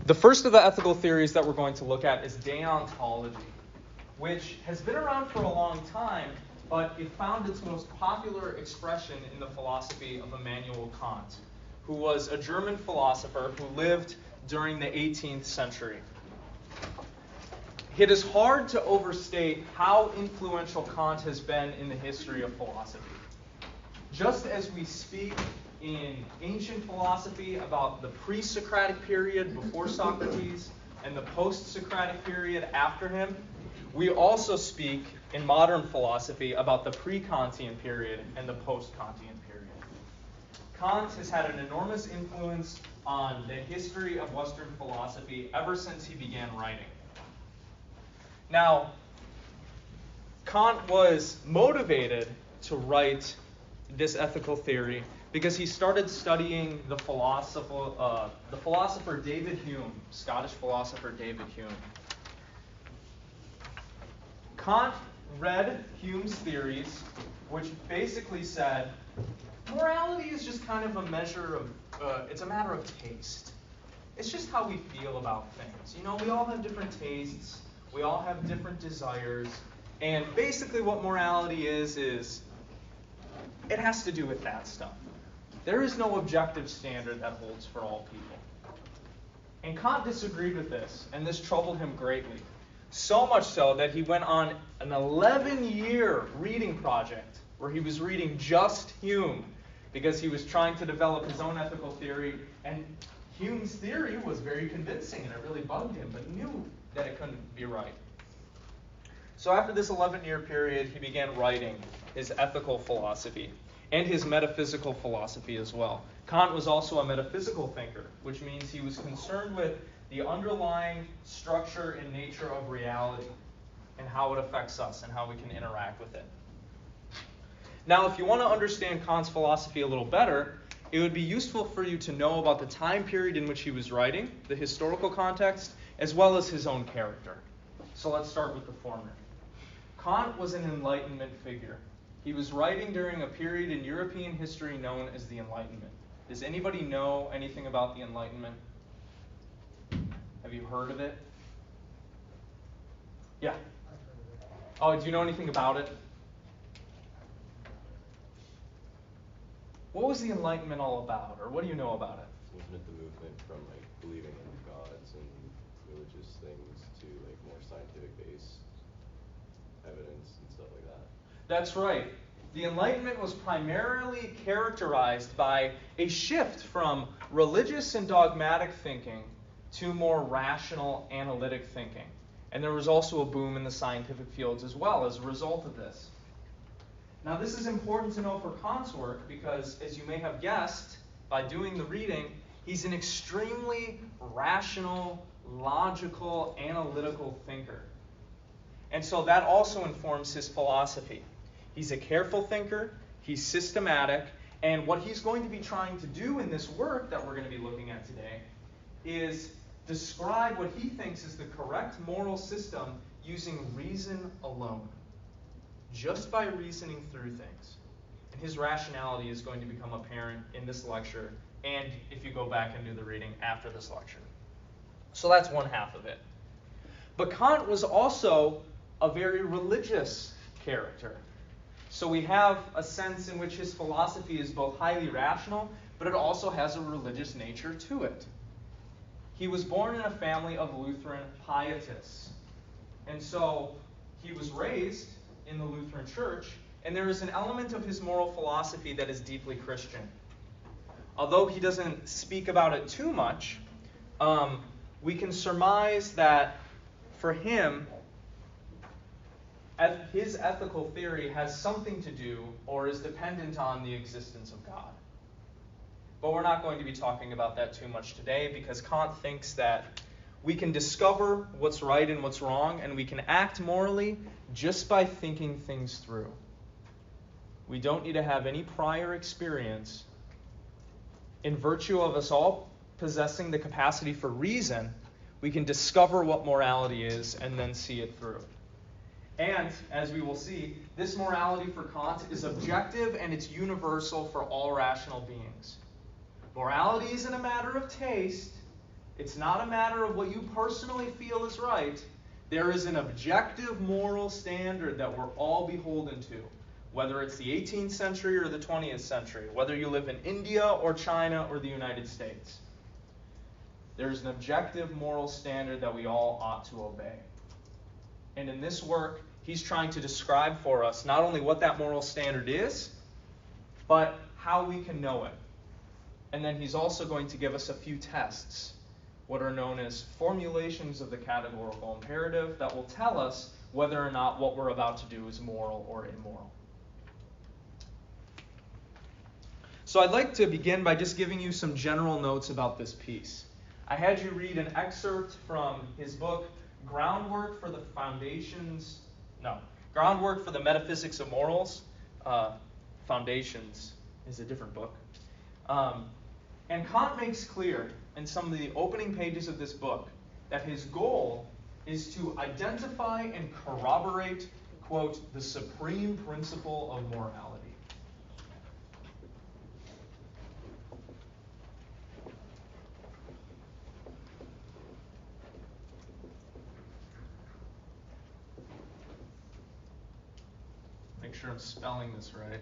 The first of the ethical theories that we're going to look at is deontology, which has been around for a long time, but it found its most popular expression in the philosophy of Immanuel Kant, who was a German philosopher who lived during the 18th century. It is hard to overstate how influential Kant has been in the history of philosophy. Just as we speak in ancient philosophy about the pre-Socratic period before Socrates and the post-Socratic period after him, we also speak in modern philosophy about the pre-Kantian period and the post-Kantian period. Kant has had an enormous influence on the history of Western philosophy ever since he began writing. Now, Kant was motivated to write this ethical theory because he started studying the philosopher David Hume, Scottish philosopher David Hume. Kant read Hume's theories, which basically said morality is just kind of a measure of, it's a matter of taste. It's just how we feel about things. You know, we all have different tastes. We all have different desires. And basically what morality is it has to do with that stuff. There is no objective standard that holds for all people. And Kant disagreed with this, and this troubled him greatly. So much so that he went on an 11-year reading project where he was reading just Hume because he was trying to develop his own ethical theory. And Hume's theory was very convincing, and it really bugged him, but he knew that it couldn't be right. So after this 11-year period, he began writing his ethical philosophy and his metaphysical philosophy as well. Kant was also a metaphysical thinker, which means he was concerned with the underlying structure and nature of reality and how it affects us and how we can interact with it. Now, if you want to understand Kant's philosophy a little better, it would be useful for you to know about the time period in which he was writing, the historical context, as well as his own character. So let's start with the former. Kant was an Enlightenment figure. He was writing during a period in European history known as the Enlightenment. Does anybody know anything about the Enlightenment? Have you heard of it? Yeah. Oh, do you know anything about it? What was the Enlightenment all about, or what do you know about it? Wasn't it the movement from like believing in gods and religious things to like more scientific-based evidence and stuff like that? That's right. The Enlightenment was primarily characterized by a shift from religious and dogmatic thinking to more rational, analytic thinking. And there was also a boom in the scientific fields as well as a result of this. Now, this is important to know for Kant's work because, as you may have guessed by doing the reading, he's an extremely rational, logical, analytical thinker. And so that also informs his philosophy. He's a careful thinker, he's systematic, and what he's going to be trying to do in this work that we're going to be looking at today is describe what he thinks is the correct moral system using reason alone. Just by reasoning through things. And his rationality is going to become apparent in this lecture, and if you go back and do the reading after this lecture. So that's one half of it. But Kant was also a very religious character. So we have a sense in which his philosophy is both highly rational, but it also has a religious nature to it. He was born in a family of Lutheran pietists. And so he was raised in the Lutheran Church, and there is an element of his moral philosophy that is deeply Christian. Although he doesn't speak about it too much, we can surmise that for him, his ethical theory has something to do or is dependent on the existence of God. But we're not going to be talking about that too much today because Kant thinks that we can discover what's right and what's wrong, and we can act morally just by thinking things through. We don't need to have any prior experience. In virtue of us all possessing the capacity for reason, we can discover what morality is and then see it through. And, as we will see, this morality for Kant is objective and it's universal for all rational beings. Morality isn't a matter of taste. It's not a matter of what you personally feel is right. There is an objective moral standard that we're all beholden to, whether it's the 18th century or the 20th century, whether you live in India or China or the United States. There's an objective moral standard that we all ought to obey. And in this work, he's trying to describe for us not only what that moral standard is, but how we can know it. And then he's also going to give us a few tests, what are known as formulations of the categorical imperative, that will tell us whether or not what we're about to do is moral or immoral. So I'd like to begin by just giving you some general notes about this piece. I had you read an excerpt from his book, Groundwork for the Metaphysics of Morals. Foundations is a different book. And Kant makes clear in some of the opening pages of this book that his goal is to identify and corroborate, quote, the supreme principle of morality. Make sure I'm spelling this right.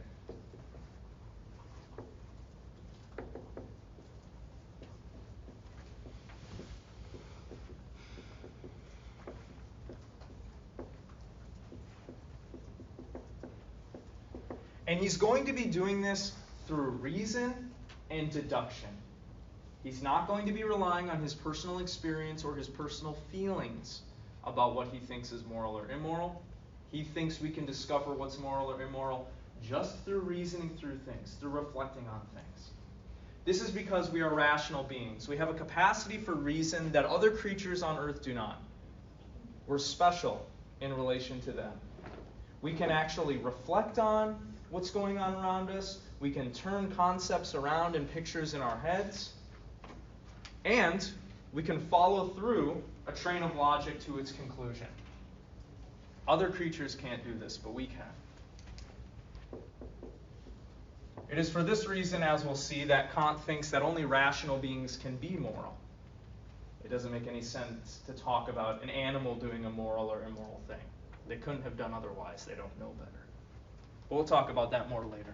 And he's going to be doing this through reason and deduction. He's not going to be relying on his personal experience or his personal feelings about what he thinks is moral or immoral. He thinks we can discover what's moral or immoral just through reasoning through things, through reflecting on things. This is because we are rational beings. We have a capacity for reason that other creatures on earth do not. We're special in relation to them. We can actually reflect on what's going on around us. We can turn concepts around in pictures in our heads. And we can follow through a train of logic to its conclusion. Other creatures can't do this, but we can. It is for this reason, as we'll see, that Kant thinks that only rational beings can be moral. It doesn't make any sense to talk about an animal doing a moral or immoral thing. They couldn't have done otherwise. They don't know better. But we'll talk about that more later.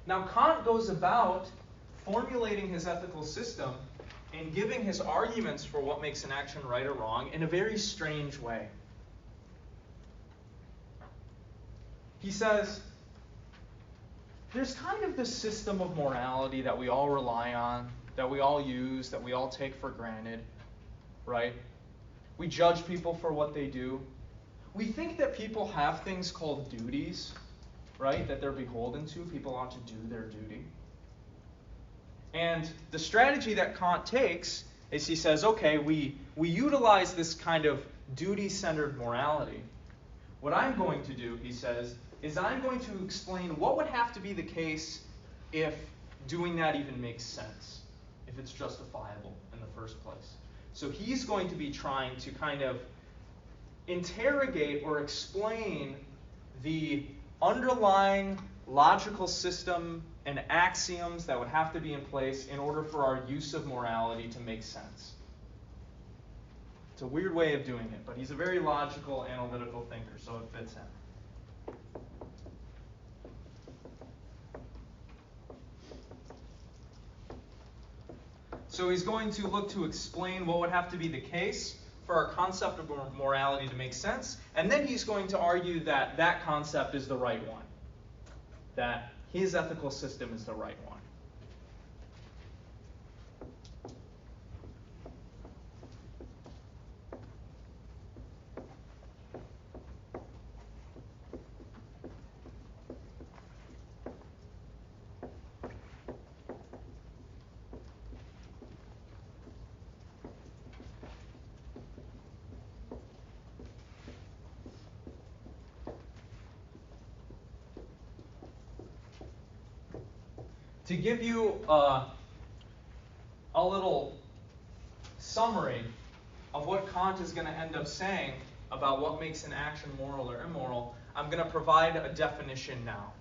Now, Kant goes about formulating his ethical system and giving his arguments for what makes an action right or wrong in a very strange way. He says, there's kind of this system of morality that we all rely on, that we all use, that we all take for granted, right? We judge people for what they do. We think that people have things called duties, right, that they're beholden to. People ought to do their duty. And the strategy that Kant takes is he says, okay, we utilize this kind of duty-centered morality. What I'm going to do, he says, is I'm going to explain what would have to be the case if doing that even makes sense, if it's justifiable in the first place. So he's going to be trying to kind of interrogate or explain the underlying logical system and axioms that would have to be in place in order for our use of morality to make sense. It's a weird way of doing it, but he's a very logical, analytical thinker, so it fits him. So he's going to look to explain what would have to be the case for our concept of morality to make sense, and then he's going to argue that that concept is the right one, that his ethical system is the right one. To give you a little summary of what Kant is going to end up saying about what makes an action moral or immoral, I'm going to provide a definition now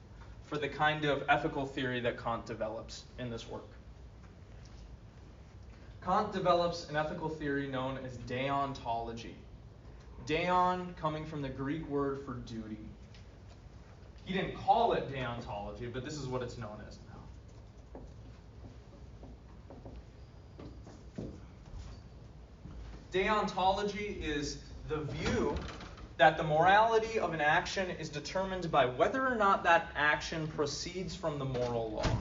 for the kind of ethical theory that Kant develops in this work. Kant develops an ethical theory known as deontology. Deon coming from the Greek word for duty. He didn't call it deontology, but this is what it's known as now. Deontology is the view that the morality of an action is determined by whether or not that action proceeds from the moral law.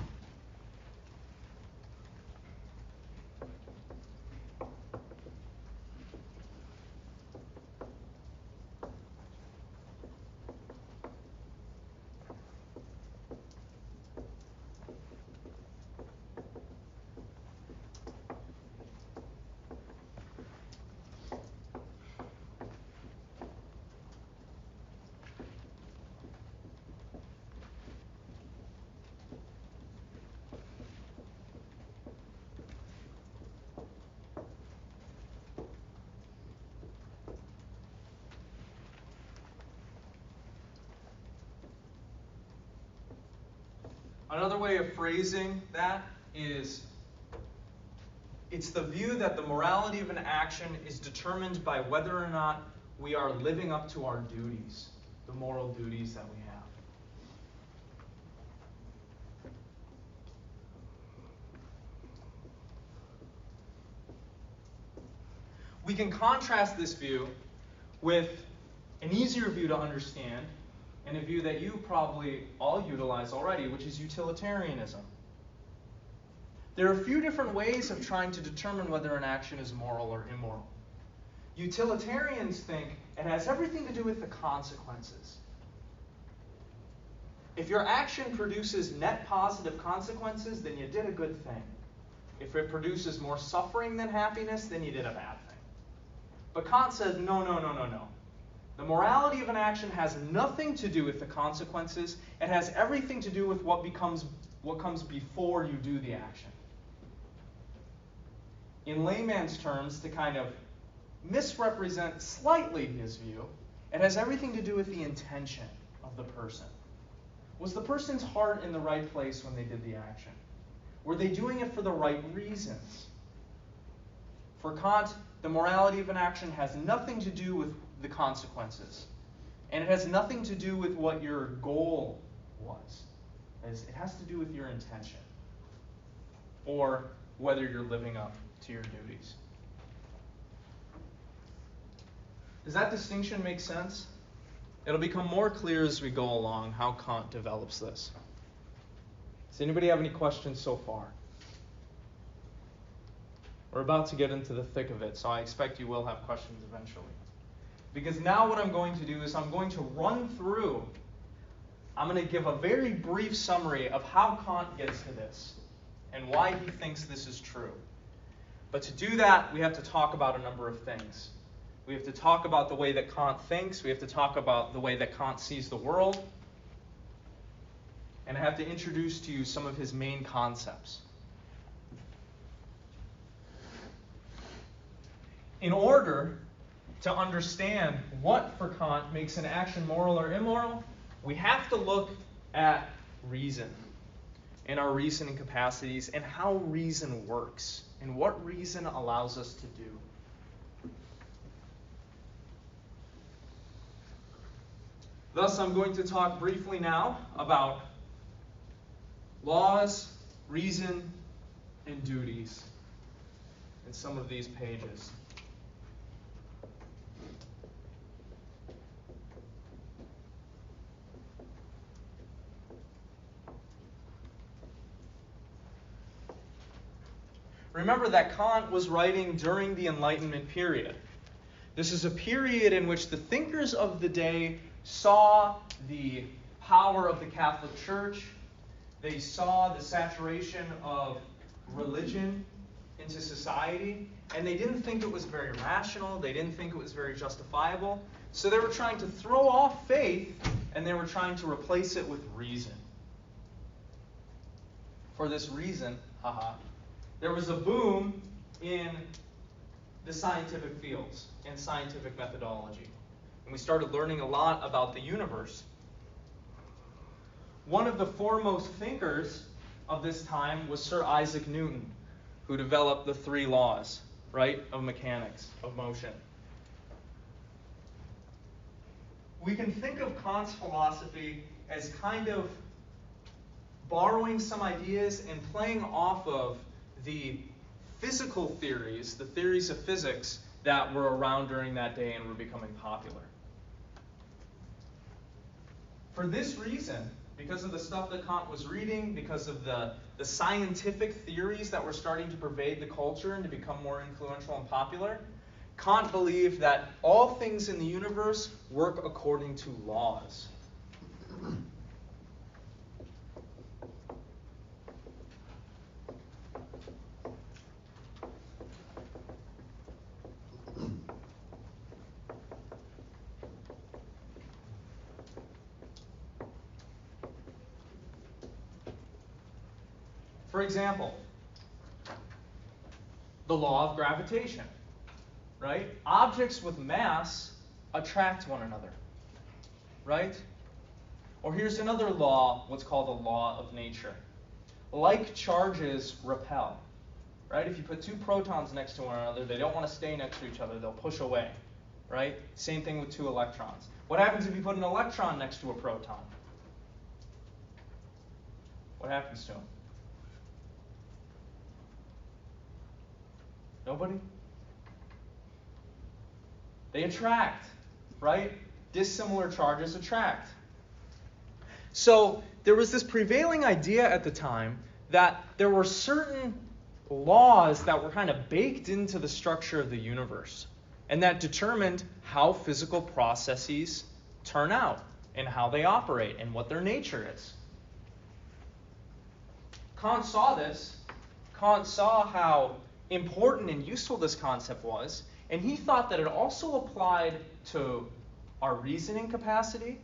Another way of phrasing that is, it's the view that the morality of an action is determined by whether or not we are living up to our duties, the moral duties that we have. We can contrast this view with an easier view to understand, and a view that you probably all utilize already, which is utilitarianism. There are a few different ways of trying to determine whether an action is moral or immoral. Utilitarians think it has everything to do with the consequences. If your action produces net positive consequences, then you did a good thing. If it produces more suffering than happiness, then you did a bad thing. But Kant says, no. The morality of an action has nothing to do with the consequences. It has everything to do with what comes before you do the action. In layman's terms, to kind of misrepresent slightly his view, it has everything to do with the intention of the person. Was the person's heart in the right place when they did the action? Were they doing it for the right reasons? For Kant, the morality of an action has nothing to do with the consequences. And it has nothing to do with what your goal was. It has to do with your intention, or whether you're living up to your duties. Does that distinction make sense? It'll become more clear as we go along how Kant develops this. Does anybody have any questions so far? We're about to get into the thick of it, so I expect you will have questions eventually. Because now what I'm going to do is I'm going to give a very brief summary of how Kant gets to this and why he thinks this is true. But to do that, we have to talk about a number of things. We have to talk about the way that Kant thinks. We have to talk about the way that Kant sees the world. And I have to introduce to you some of his main concepts. In order to understand what, for Kant, makes an action moral or immoral, we have to look at reason and our reasoning capacities and how reason works and what reason allows us to do. Thus, I'm going to talk briefly now about laws, reason, and duties in some of these pages. Remember that Kant was writing during the Enlightenment period. This is a period in which the thinkers of the day saw the power of the Catholic Church. They saw the saturation of religion into society, and they didn't think it was very rational. They didn't think it was very justifiable. So they were trying to throw off faith, and they were trying to replace it with reason. For this reason, there was a boom in the scientific fields and scientific methodology. and we started learning a lot about the universe. One of the foremost thinkers of this time was Sir Isaac Newton, who developed the three laws, right, of mechanics, of motion. We can think of Kant's philosophy as kind of borrowing some ideas and playing off of the physical theories, the theories of physics that were around during that day and were becoming popular. For this reason, because of the stuff that Kant was reading, because of the scientific theories that were starting to pervade the culture and to become more influential and popular, Kant believed that all things in the universe work according to laws. For example, the law of gravitation, right? Objects with mass attract one another, right? Or here's another law, what's called the law of nature. Like charges repel, right? If you put two protons next to one another, they don't want to stay next to each other, they'll push away, right? Same thing with two electrons. What happens if you put an electron next to a proton? What happens to them? Nobody? They attract, right? Dissimilar charges attract. So there was this prevailing idea at the time that there were certain laws that were kind of baked into the structure of the universe and that determined how physical processes turn out and how they operate and what their nature is. Kant saw this. Kant saw how important and useful this concept was, and he thought that it also applied to our reasoning capacity.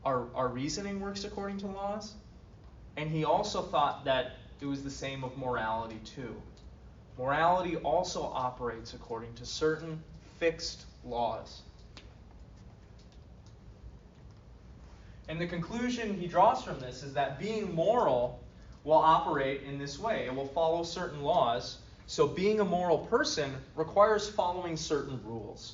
Our reasoning works according to laws. And he also thought that it was the same with morality too. Morality also operates according to certain fixed laws. And the conclusion he draws from this is that being moral will operate in this way. It will follow certain laws. So being a moral person requires following certain rules.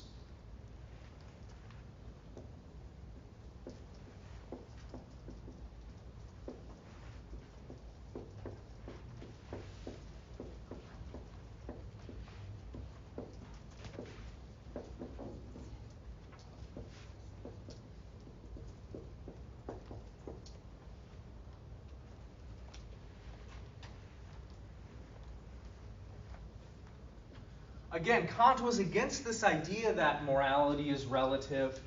Again, Kant was against this idea that morality is relative,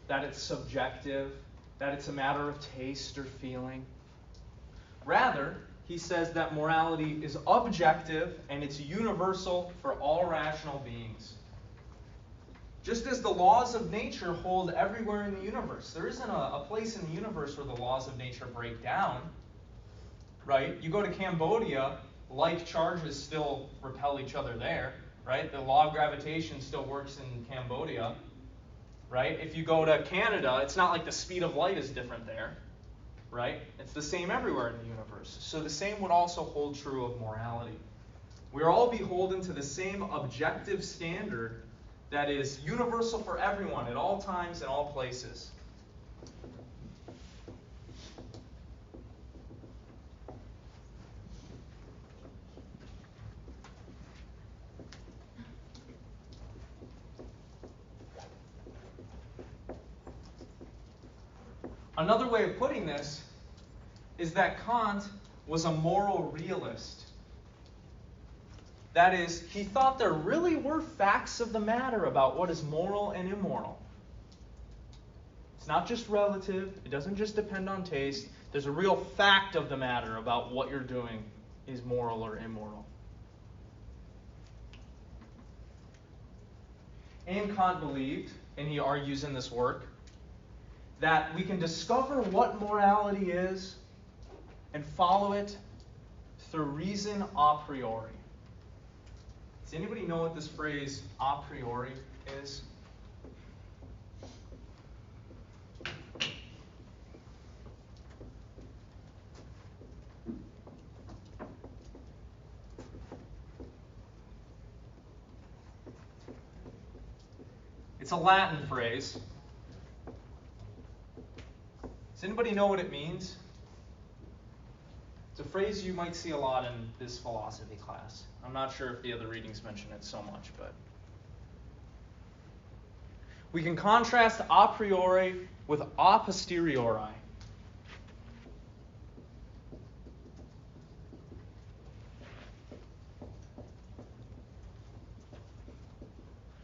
that it's subjective, that it's a matter of taste or feeling. Rather, he says that morality is objective and it's universal for all rational beings. Just as the laws of nature hold everywhere in the universe. There isn't a place in the universe where the laws of nature break down, right? You go to Cambodia, like charges still repel each other there. Right? The law of gravitation still works in Cambodia. Right? If you go to Canada, it's not like the speed of light is different there. Right? It's the same everywhere in the universe. So the same would also hold true of morality. We are all beholden to the same objective standard that is universal for everyone at all times and all places. Another way of putting this is that Kant was a moral realist. That is, he thought there really were facts of the matter about what is moral and immoral. It's not just relative. It doesn't just depend on taste. There's a real fact of the matter about what you're doing is moral or immoral. And Kant believed, and he argues in this work, that we can discover what morality is and follow it through reason a priori. Does anybody know what this phrase a priori is? It's a Latin phrase. Does anybody know what it means? It's a phrase you might see a lot in this philosophy class. I'm not sure if the other readings mention it so much, but we can contrast a priori with a posteriori.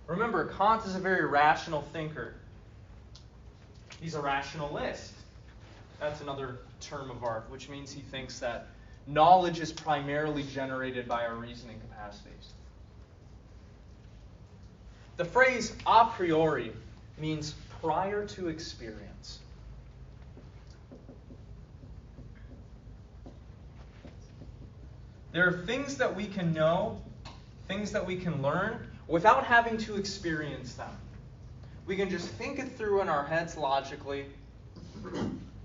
Remember, Kant is a very rational thinker. He's a rationalist. That's another term of art, which means he thinks that knowledge is primarily generated by our reasoning capacities. The phrase a priori means prior to experience. There are things that we can know, things that we can learn, without having to experience them. We can just think it through in our heads logically,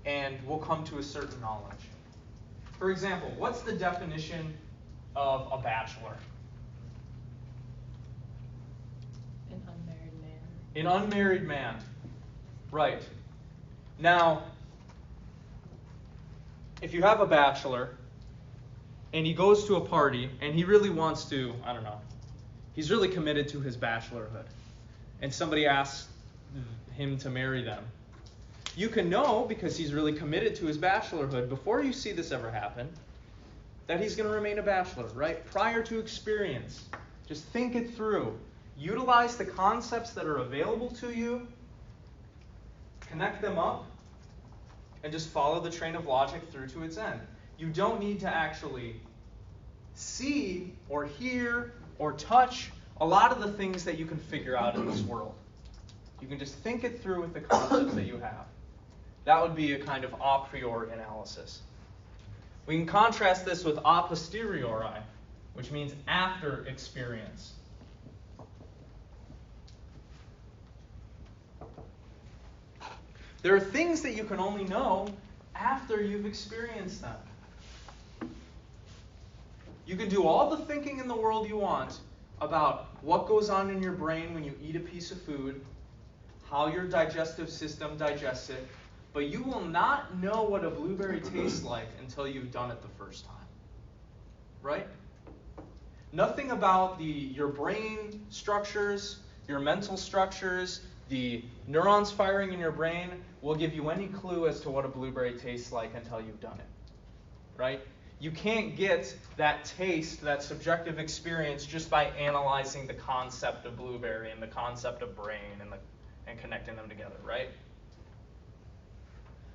and we'll come to a certain knowledge. For example, what's the definition of a bachelor? An unmarried man. An unmarried man. Right. Now, if you have a bachelor, and he goes to a party, and he really wants to, I don't know, he's really committed to his bachelorhood, and somebody asks him to marry them. You can know, because he's really committed to his bachelorhood, before you see this ever happen, that he's going to remain a bachelor, right? Prior to experience. Just think it through. Utilize the concepts that are available to you, connect them up, and just follow the train of logic through to its end. You don't need to actually see or hear or touch a lot of the things that you can figure out in this world. You can just think it through with the concepts that you have. That would be a kind of a priori analysis. We can contrast this with a posteriori, which means after experience. There are things that you can only know after you've experienced them. You can do all the thinking in the world you want about what goes on in your brain when you eat a piece of food, how your digestive system digests it, but you will not know what a blueberry tastes like until you've done it the first time. Right? Nothing about your brain structures, your mental structures, the neurons firing in your brain will give you any clue as to what a blueberry tastes like until you've done it. Right? You can't get that taste, that subjective experience, just by analyzing the concept of blueberry and the concept of brain and connecting them together, right?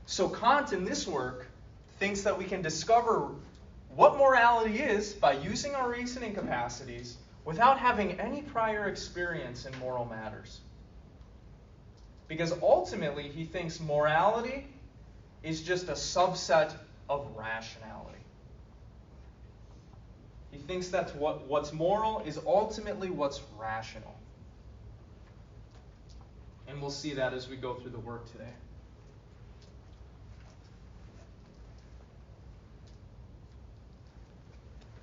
So Kant in this work thinks that we can discover what morality is by using our reasoning capacities without having any prior experience in moral matters. Because ultimately he thinks morality is just a subset of rationality. He thinks that what's moral is ultimately what's rational. And we'll see that as we go through the work today.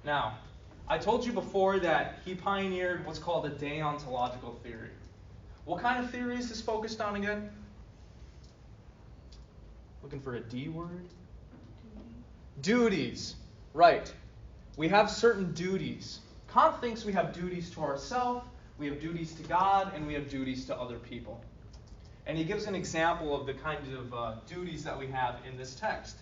Now, I told you before that he pioneered what's called a deontological theory. What kind of theory is this focused on again? Looking for a D word? Duties. Right. We have certain duties. Kant thinks we have duties to ourselves, we have duties to God, and we have duties to other people. And he gives an example of the kinds of duties that we have in this text.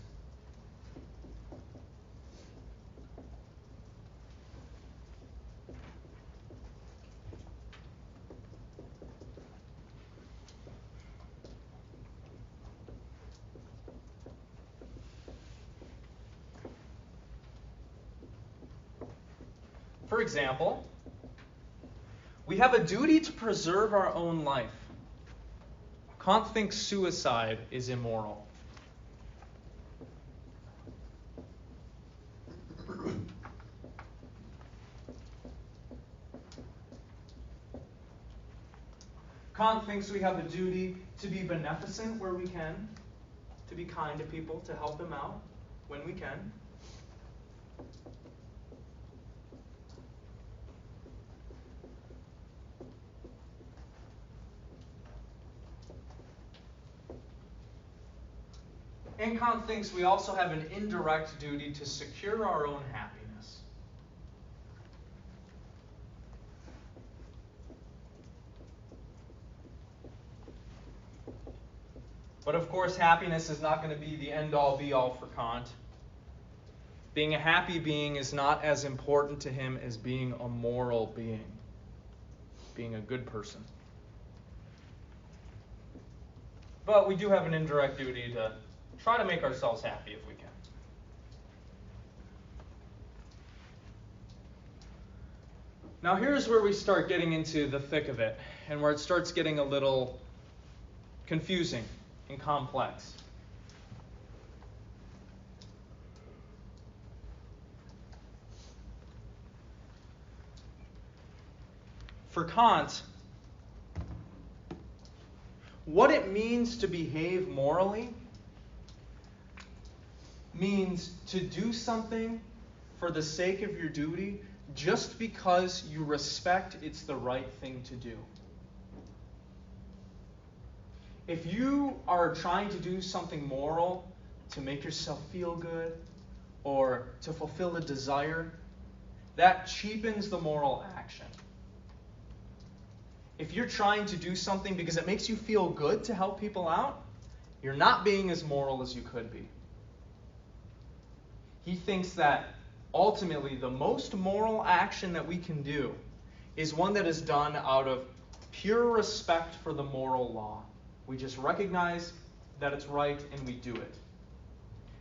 For example, we have a duty to preserve our own life. Kant thinks suicide is immoral. Kant thinks we have a duty to be beneficent where we can, to be kind to people, to help them out when we can. And Kant thinks we also have an indirect duty to secure our own happiness. But of course, happiness is not going to be the end-all, be-all for Kant. Being a happy being is not as important to him as being a moral being, being a good person. But we do have an indirect duty to try to make ourselves happy if we can. Now here's where we start getting into the thick of it, and where it starts getting a little confusing and complex. For Kant, what it means to behave morally means to do something for the sake of your duty just because you respect it's the right thing to do. If you are trying to do something moral to make yourself feel good or to fulfill a desire, that cheapens the moral action. If you're trying to do something because it makes you feel good to help people out, you're not being as moral as you could be. He thinks that ultimately the most moral action that we can do is one that is done out of pure respect for the moral law. We just recognize that it's right and we do it.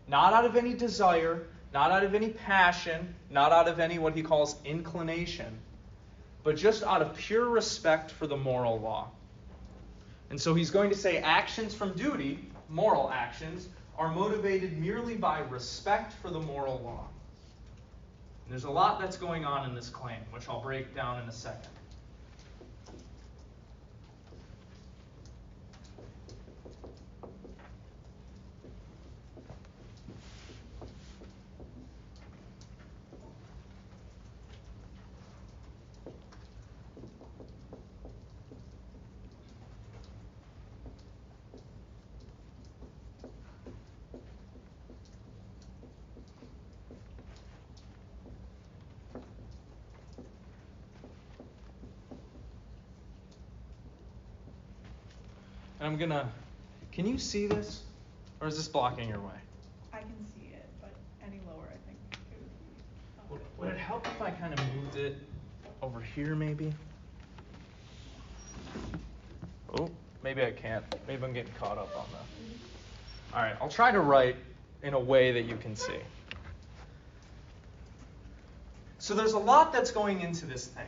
Not out of any desire, not out of any passion, not out of any what he calls inclination, but just out of pure respect for the moral law. And so he's going to say actions from duty, moral actions, are motivated merely by respect for the moral law. And there's a lot that's going on in this claim, which I'll break down in a second. And I'm gonna, can you see this? Or is this blocking your way? I can see it, but any lower I think it would be. Would it help if I kind of moved it over here maybe? Oh, maybe I can't. Maybe I'm getting caught up on that. All right, I'll try to write in a way that you can see. So there's a lot that's going into this thing.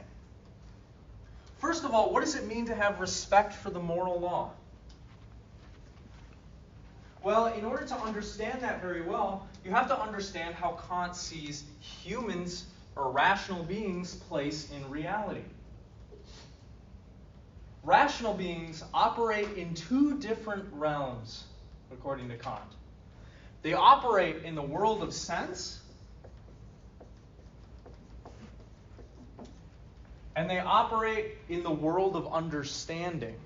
First of all, what does it mean to have respect for the moral law? Well, in order to understand that very well, you have to understand how Kant sees humans or rational beings' place in reality. Rational beings operate in two different realms, according to Kant. They operate in the world of sense, and they operate in the world of understanding.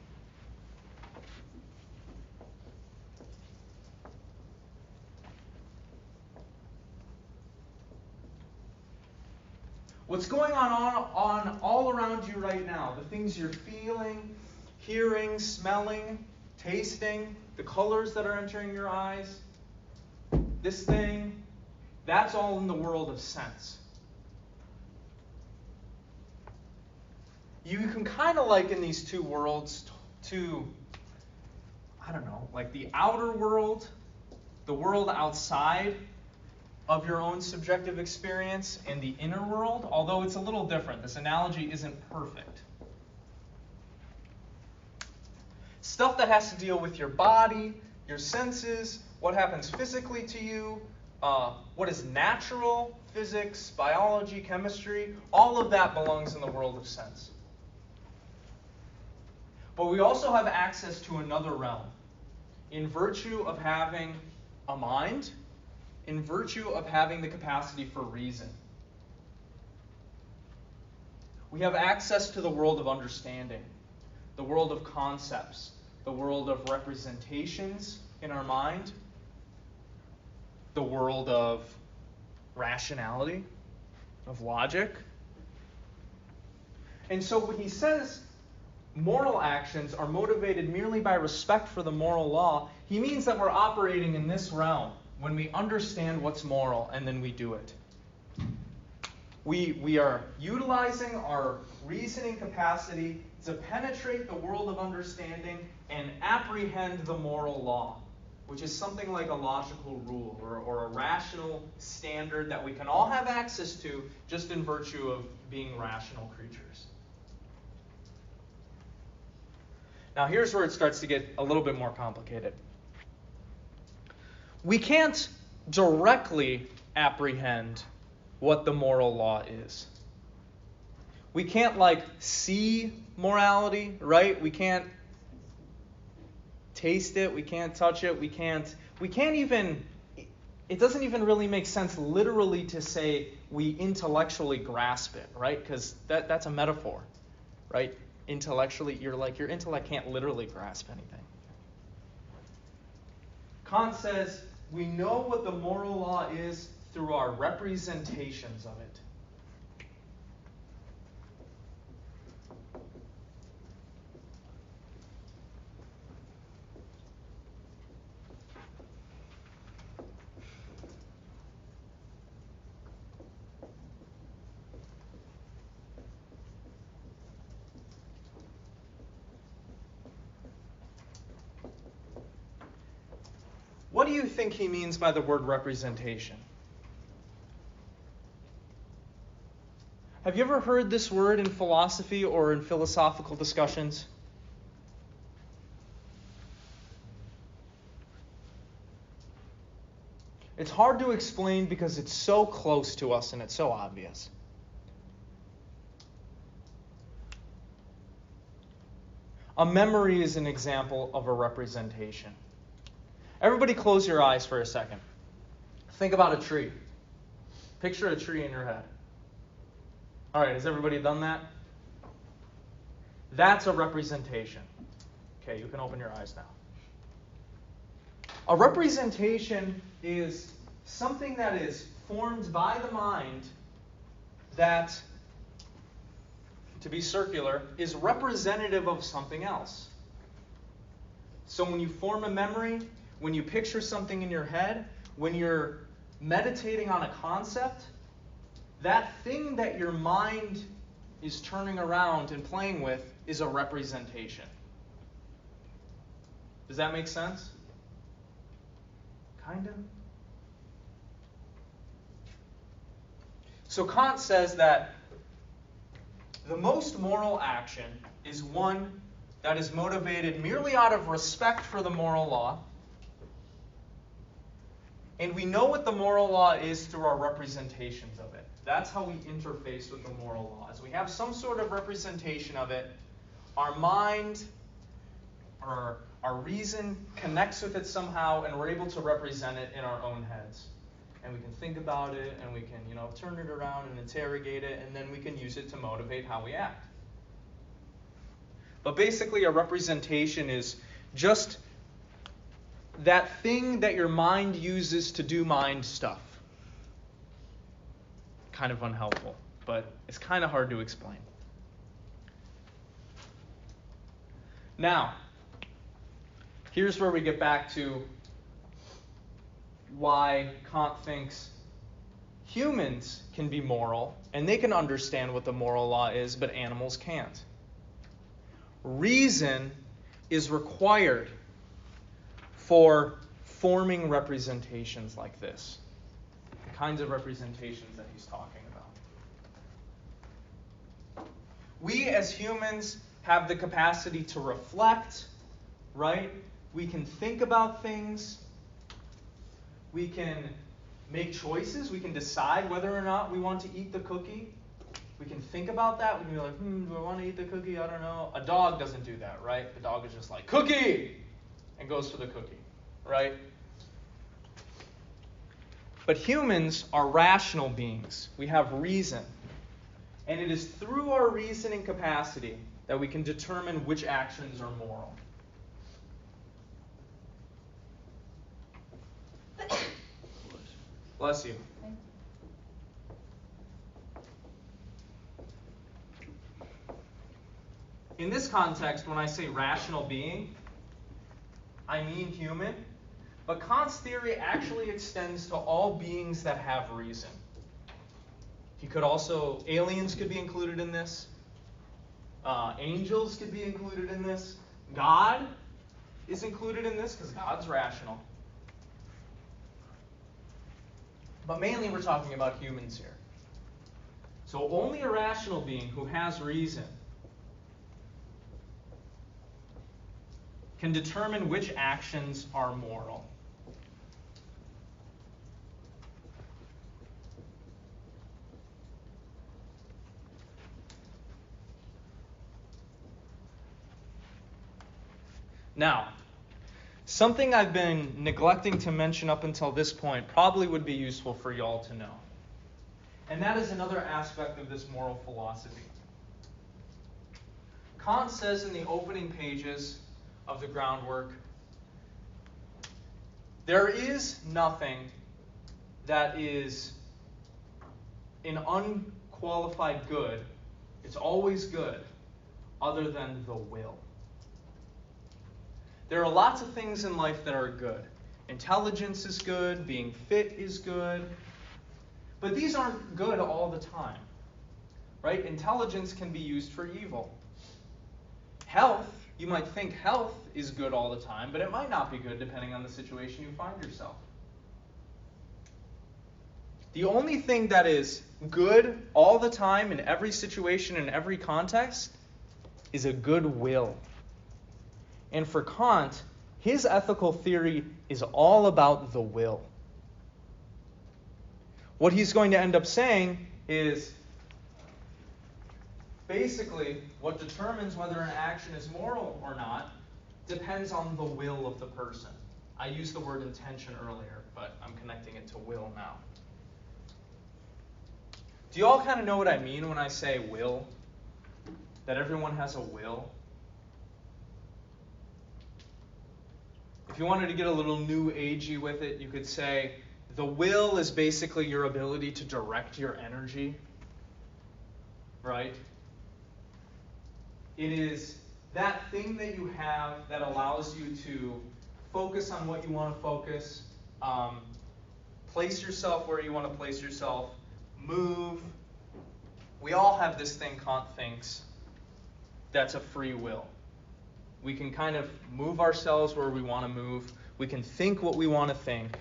What's going on all around you right now, the things you're feeling, hearing, smelling, tasting, the colors that are entering your eyes, this thing, that's all in the world of sense. You can kind of liken these two worlds to, I don't know, like the outer world, the world outside of your own subjective experience, and the inner world, although it's a little different. This analogy isn't perfect. Stuff that has to deal with your body, your senses, what happens physically to you, what is natural, physics, biology, chemistry, all of that belongs in the world of sense. But we also have access to another realm. In virtue of having a mind, in virtue of having the capacity for reason. We have access to the world of understanding, the world of concepts, the world of representations in our mind, the world of rationality, of logic. And so when he says moral actions are motivated merely by respect for the moral law, he means that we're operating in this realm when we understand what's moral and then we do it. We are utilizing our reasoning capacity to penetrate the world of understanding and apprehend the moral law, which is something like a logical rule or a rational standard that we can all have access to just in virtue of being rational creatures. Now here's where it starts to get a little bit more complicated. We can't directly apprehend what the moral law is. We can't see morality, right? We can't taste it, we can't touch it, we can't even, it doesn't even really make sense literally to say we intellectually grasp it, right? Because that's a metaphor, right? Intellectually, your intellect can't literally grasp anything. Kant says we know what the moral law is through our representations of it. What do you think he means by the word representation? Have you ever heard this word in philosophy or in philosophical discussions? It's hard to explain because it's so close to us and it's so obvious. A memory is an example of a representation. Everybody close your eyes for a second. Think about a tree. Picture a tree in your head. All right, has everybody done that? That's a representation. Okay, you can open your eyes now. A representation is something that is formed by the mind that, to be circular, is representative of something else. So when you form a memory, when you picture something in your head, when you're meditating on a concept, that thing that your mind is turning around and playing with is a representation. Does that make sense? Kind of. So Kant says that the most moral action is one that is motivated merely out of respect for the moral law. And we know what the moral law is through our representations of it. That's how we interface with the moral law. As we have some sort of representation of it, our mind or our reason connects with it somehow, and we're able to represent it in our own heads. And we can think about it, and we can, turn it around and interrogate it, and then we can use it to motivate how we act. But basically, a representation is just that thing that your mind uses to do mind stuff. Kind of unhelpful, but it's kind of hard to explain. Now, here's where we get back to why Kant thinks humans can be moral and they can understand what the moral law is, but animals can't. Reason is required for forming representations like this, the kinds of representations that he's talking about. We as humans have the capacity to reflect, right? We can think about things. We can make choices. We can decide whether or not we want to eat the cookie. We can think about that. We can be like, do I want to eat the cookie? I don't know. A dog doesn't do that, right? The dog is just like, cookie! And goes for the cookie, right? But humans are rational beings. We have reason. And it is through our reasoning capacity that we can determine which actions are moral. Bless you. Thank you. In this context, when I say rational being, I mean human. But Kant's theory actually extends to all beings that have reason. He could also, aliens could be included in this. Angels could be included in this. God is included in this because God's rational. But mainly we're talking about humans here. So only a rational being who has reason can determine which actions are moral. Now, something I've been neglecting to mention up until this point probably would be useful for y'all to know. And that is another aspect of this moral philosophy. Kant says in the opening pages of the Groundwork, there is nothing that is an unqualified good, it's always good, other than the will. There are lots of things in life that are good. Intelligence is good, being fit is good, but these aren't good all the time, right? Intelligence can be used for evil. Health, you might think health is good all the time, but it might not be good depending on the situation you find yourself. The only thing that is good all the time in every situation, in every context, is a good will. And for Kant, his ethical theory is all about the will. What he's going to end up saying is, basically, what determines whether an action is moral or not depends on the will of the person. I used the word intention earlier, but I'm connecting it to will now. Do you all kind of know what I mean when I say will? That everyone has a will? If you wanted to get a little new agey with it, you could say the will is basically your ability to direct your energy, right? It is that thing that you have that allows you to focus on what you want to focus, place yourself where you want to place yourself, move. We all have this thing Kant thinks that's a free will. We can kind of move ourselves where we want to move. We can think what we want to think.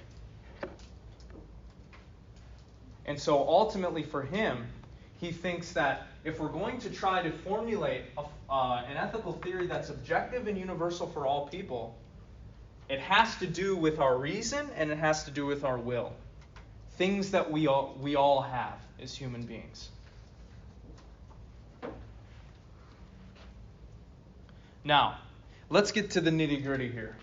And so ultimately for him, he thinks that if we're going to try to formulate an ethical theory that's objective and universal for all people, it has to do with our reason and it has to do with our will. Things that we all have as human beings. Now, let's get to the nitty-gritty here.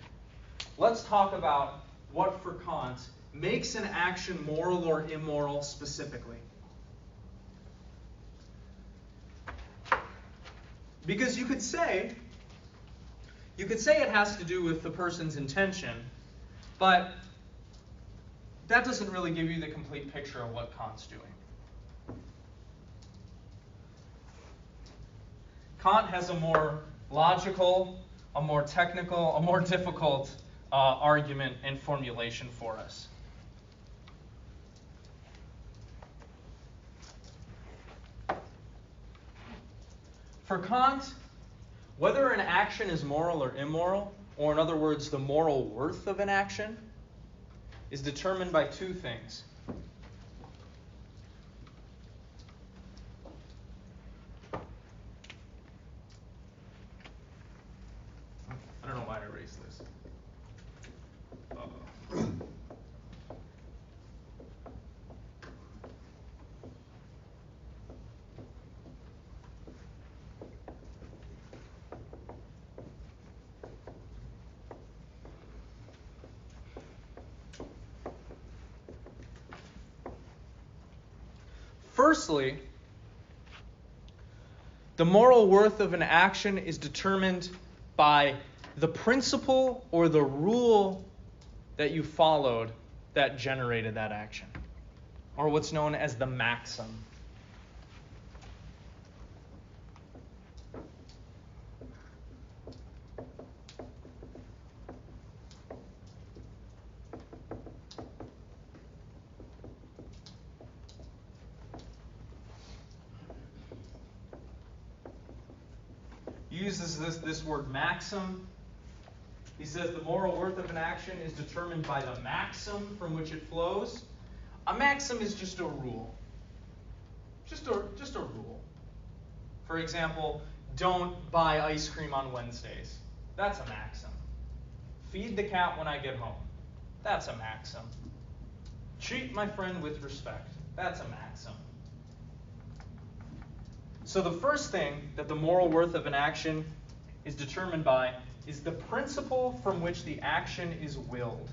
Let's talk about what for Kant makes an action moral or immoral specifically. Because you could say it has to do with the person's intention, but that doesn't really give you the complete picture of what Kant's doing. Kant has a more logical, a more technical, a more difficult argument and formulation for us. For Kant, whether an action is moral or immoral, or in other words, the moral worth of an action, is determined by two things. I don't know why I erased this. Firstly, the moral worth of an action is determined by the principle or the rule that you followed that generated that action. or what's known as the maxim. He uses this word maxim. He says the moral worth of an action is determined by the maxim from which it flows. A maxim is just a rule. Just a rule. For example, don't buy ice cream on Wednesdays. That's a maxim. Feed the cat when I get home. That's a maxim. Treat my friend with respect. That's a maxim. So the first thing that the moral worth of an action is determined by is the principle from which the action is willed.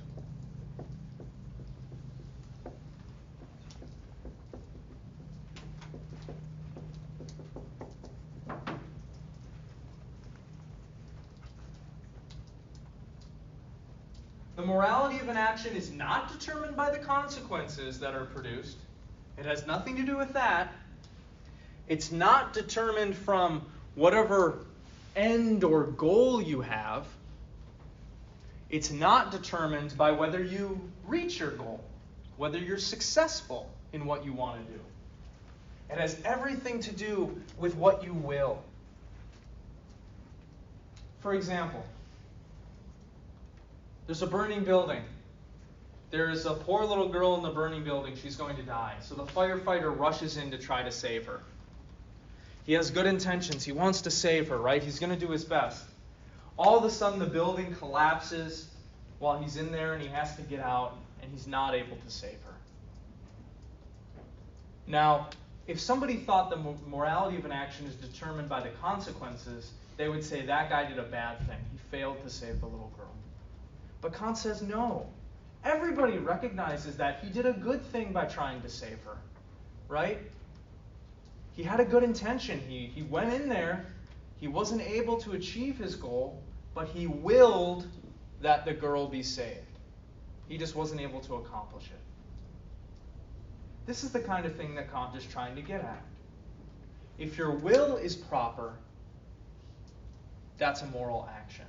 The morality of an action is not determined by the consequences that are produced. It has nothing to do with that. It's not determined from whatever end or goal you have. It's not determined by whether you reach your goal, whether you're successful in what you want to do. It has everything to do with what you will. For example, there's a burning building. There's a poor little girl in the burning building. She's going to die. So the firefighter rushes in to try to save her. He has good intentions. He wants to save her, right? He's going to do his best. All of a sudden, the building collapses while he's in there, and he has to get out, and he's not able to save her. Now, if somebody thought the morality of an action is determined by the consequences, they would say that guy did a bad thing. He failed to save the little girl. But Kant says no. Everybody recognizes that he did a good thing by trying to save her, right? He had a good intention. He went in there. He wasn't able to achieve his goal, but he willed that the girl be saved. He just wasn't able to accomplish it. This is the kind of thing that Kant is trying to get at. If your will is proper, that's a moral action.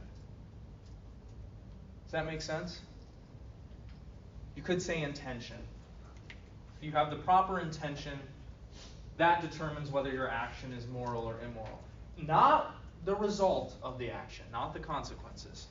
Does that make sense? You could say intention. If you have the proper intention, that determines whether your action is moral or immoral. Not the result of the action, not the consequences.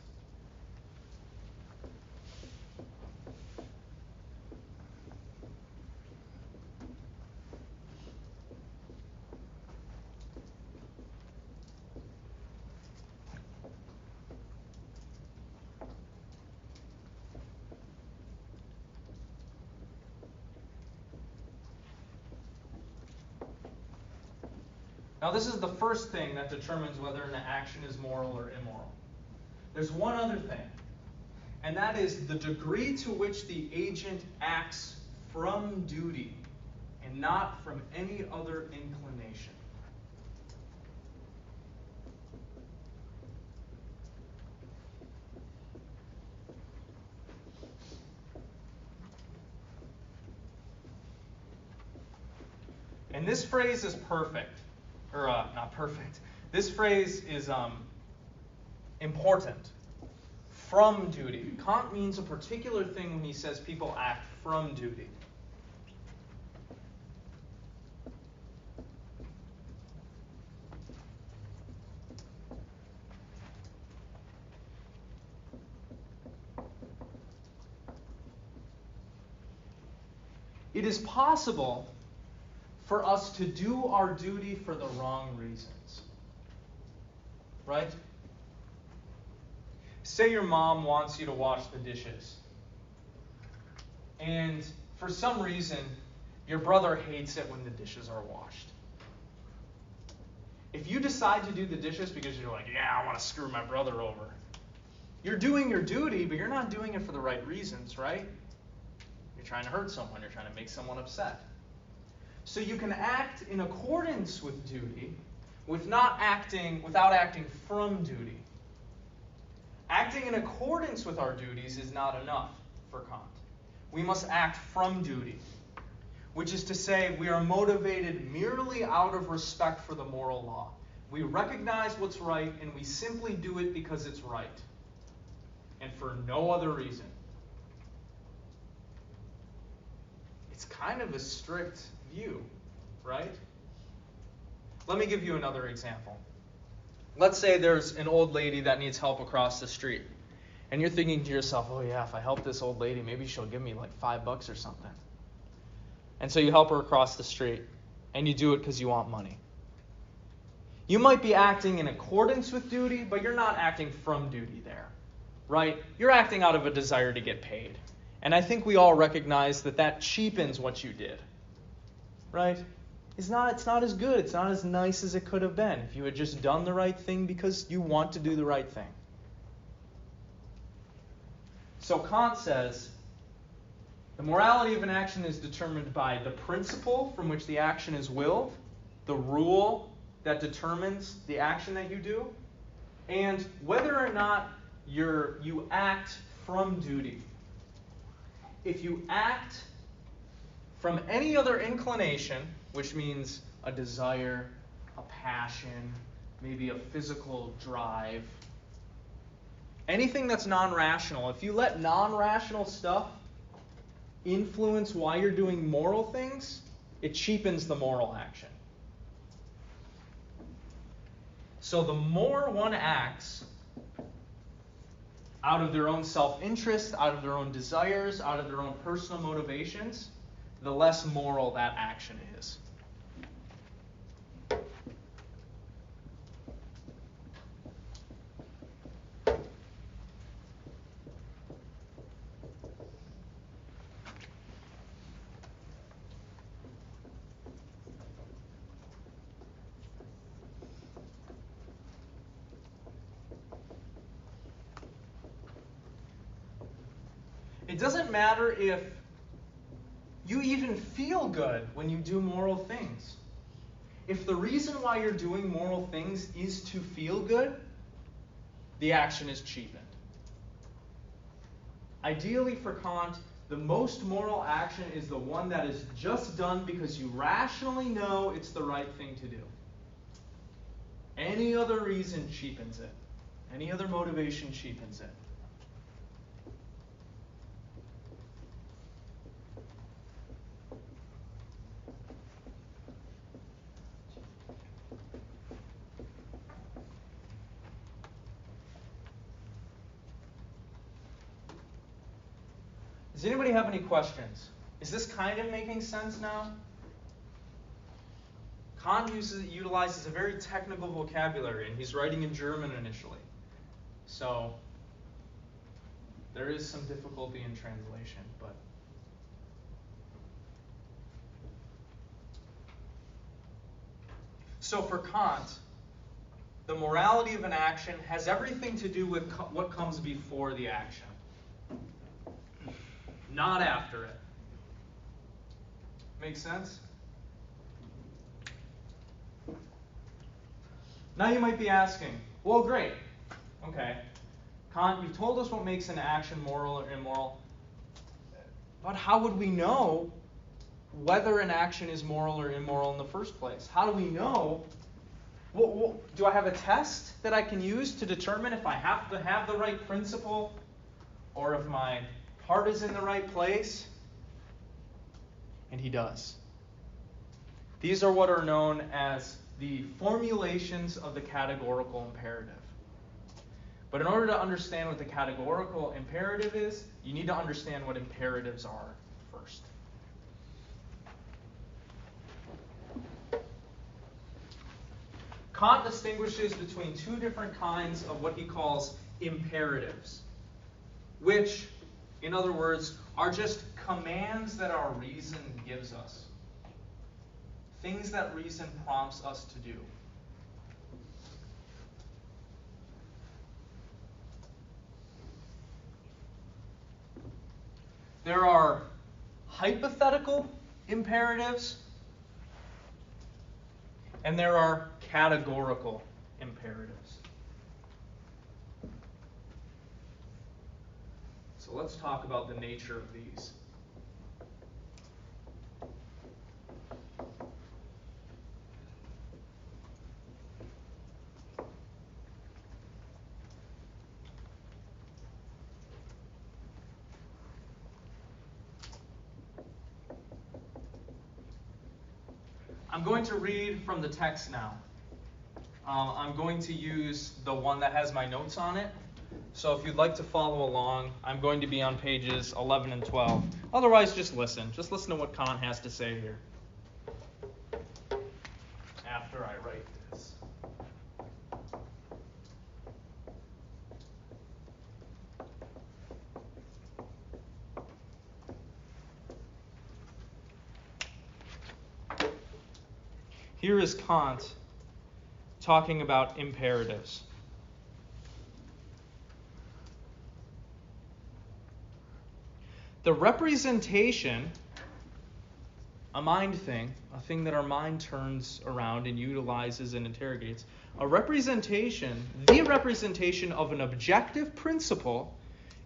Now, this is the first thing that determines whether an action is moral or immoral. There's one other thing, and that is the degree to which the agent acts from duty and not from any other inclination. And this phrase is perfect. Or not perfect. This phrase is important. From duty. Kant means a particular thing when he says people act from duty. It is possible for us to do our duty for the wrong reasons. Right? Say your mom wants you to wash the dishes. And for some reason, your brother hates it when the dishes are washed. If you decide to do the dishes because you're like, yeah, I want to screw my brother over, you're doing your duty, but you're not doing it for the right reasons, right? You're trying to hurt someone. You're trying to make someone upset. So you can act in accordance with duty without acting from duty. Acting in accordance with our duties is not enough for Kant. We must act from duty. which is to say we are motivated merely out of respect for the moral law. We recognize what's right and we simply do it because it's right and for no other reason. It's kind of a strict view, right? Let me give you another example. Let's say there's an old lady that needs help across the street. And you're thinking to yourself, oh yeah, if I help this old lady, maybe she'll give me like $5 or something. And so you help her across the street, and you do it because you want money. You might be acting in accordance with duty, but you're not acting from duty there, right? You're acting out of a desire to get paid. And I think we all recognize that that cheapens what you did, right? It's not as good, it's not as nice as it could have been if you had just done the right thing because you want to do the right thing. So Kant says, the morality of an action is determined by the principle from which the action is willed, the rule that determines the action that you do, and whether or not you act from duty. If you act from any other inclination, which means a desire, a passion, maybe a physical drive, anything that's non-rational, if you let non-rational stuff influence why you're doing moral things, it cheapens the moral action. So the more one acts out of their own self-interest, out of their own desires, out of their own personal motivations, the less moral that action is. It doesn't matter if you even feel good when you do moral things. If the reason why you're doing moral things is to feel good, the action is cheapened. Ideally for Kant, the most moral action is the one that is just done because you rationally know it's the right thing to do. Any other reason cheapens it. Any other motivation cheapens it. Does anybody have any questions? Is this kind of making sense now? Kant utilizes a very technical vocabulary, and he's writing in German initially. So there is some difficulty in translation, but so for Kant, the morality of an action has everything to do with what comes before the action, not after it. Make sense? Now you might be asking, well, great. Okay. Kant, you've told us what makes an action moral or immoral. But how would we know whether an action is moral or immoral in the first place? How do we know? Do I have a test that I can use to determine if I have to have the right principle or if my heart is in the right place? And he does. These are what are known as the formulations of the categorical imperative. But in order to understand what the categorical imperative is, you need to understand what imperatives are first. Kant distinguishes between two different kinds of what he calls imperatives, which, in other words, are just commands that our reason gives us. Things that reason prompts us to do. There are hypothetical imperatives, and there are categorical imperatives. So let's talk about the nature of these. I'm going to read from the text now. I'm going to use the one that has my notes on it. So if you'd like to follow along, I'm going to be on pages 11 and 12. Otherwise, just listen. Just listen to what Kant has to say here after I write this. Here is Kant talking about imperatives. The representation, a mind thing, a thing that our mind turns around and utilizes and interrogates, the representation of an objective principle,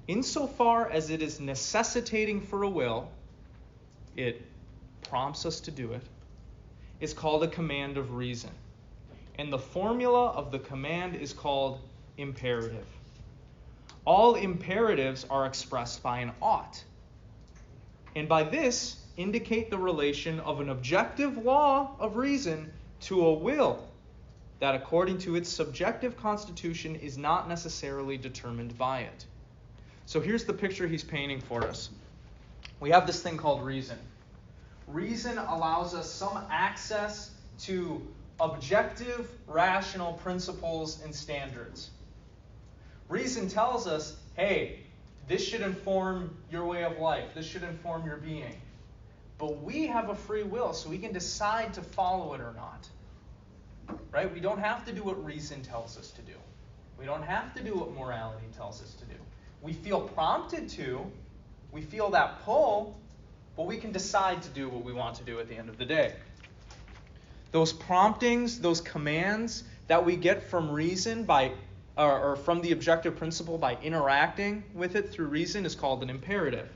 insofar as it is necessitating for a will, it prompts us to do it, is called a command of reason. And the formula of the command is called imperative. All imperatives are expressed by an ought. And by this, indicate the relation of an objective law of reason to a will that, according to its subjective constitution, is not necessarily determined by it. So here's the picture he's painting for us. We have this thing called reason. Reason allows us some access to objective, rational principles and standards. Reason tells us, hey, this should inform your way of life. This should inform your being. But we have a free will, so we can decide to follow it or not. Right? We don't have to do what reason tells us to do. We don't have to do what morality tells us to do. We feel prompted to. We feel that pull, but we can decide to do what we want to do at the end of the day. Those promptings, those commands that we get from reason or from the objective principle by interacting with it through reason is called an imperative.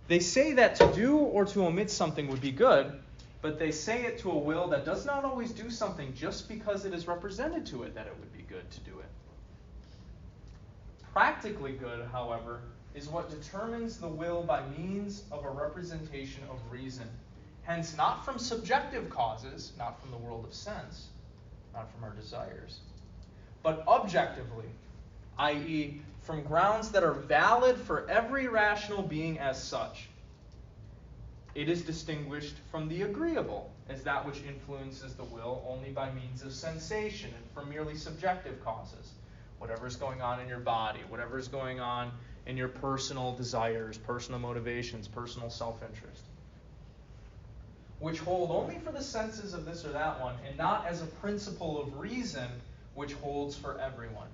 They say that to do or to omit something would be good, but they say it to a will that does not always do something just because it is represented to it that it would be good to do it. Practically good, however, is what determines the will by means of a representation of reason. Hence, not from subjective causes, not from the world of sense, not from our desires, but objectively, i.e., from grounds that are valid for every rational being as such. It is distinguished from the agreeable as that which influences the will only by means of sensation and from merely subjective causes. Whatever is going on in your body, whatever is going on in your personal desires, personal motivations, personal self-interest, which hold only for the senses of this or that one, and not as a principle of reason which holds for everyone.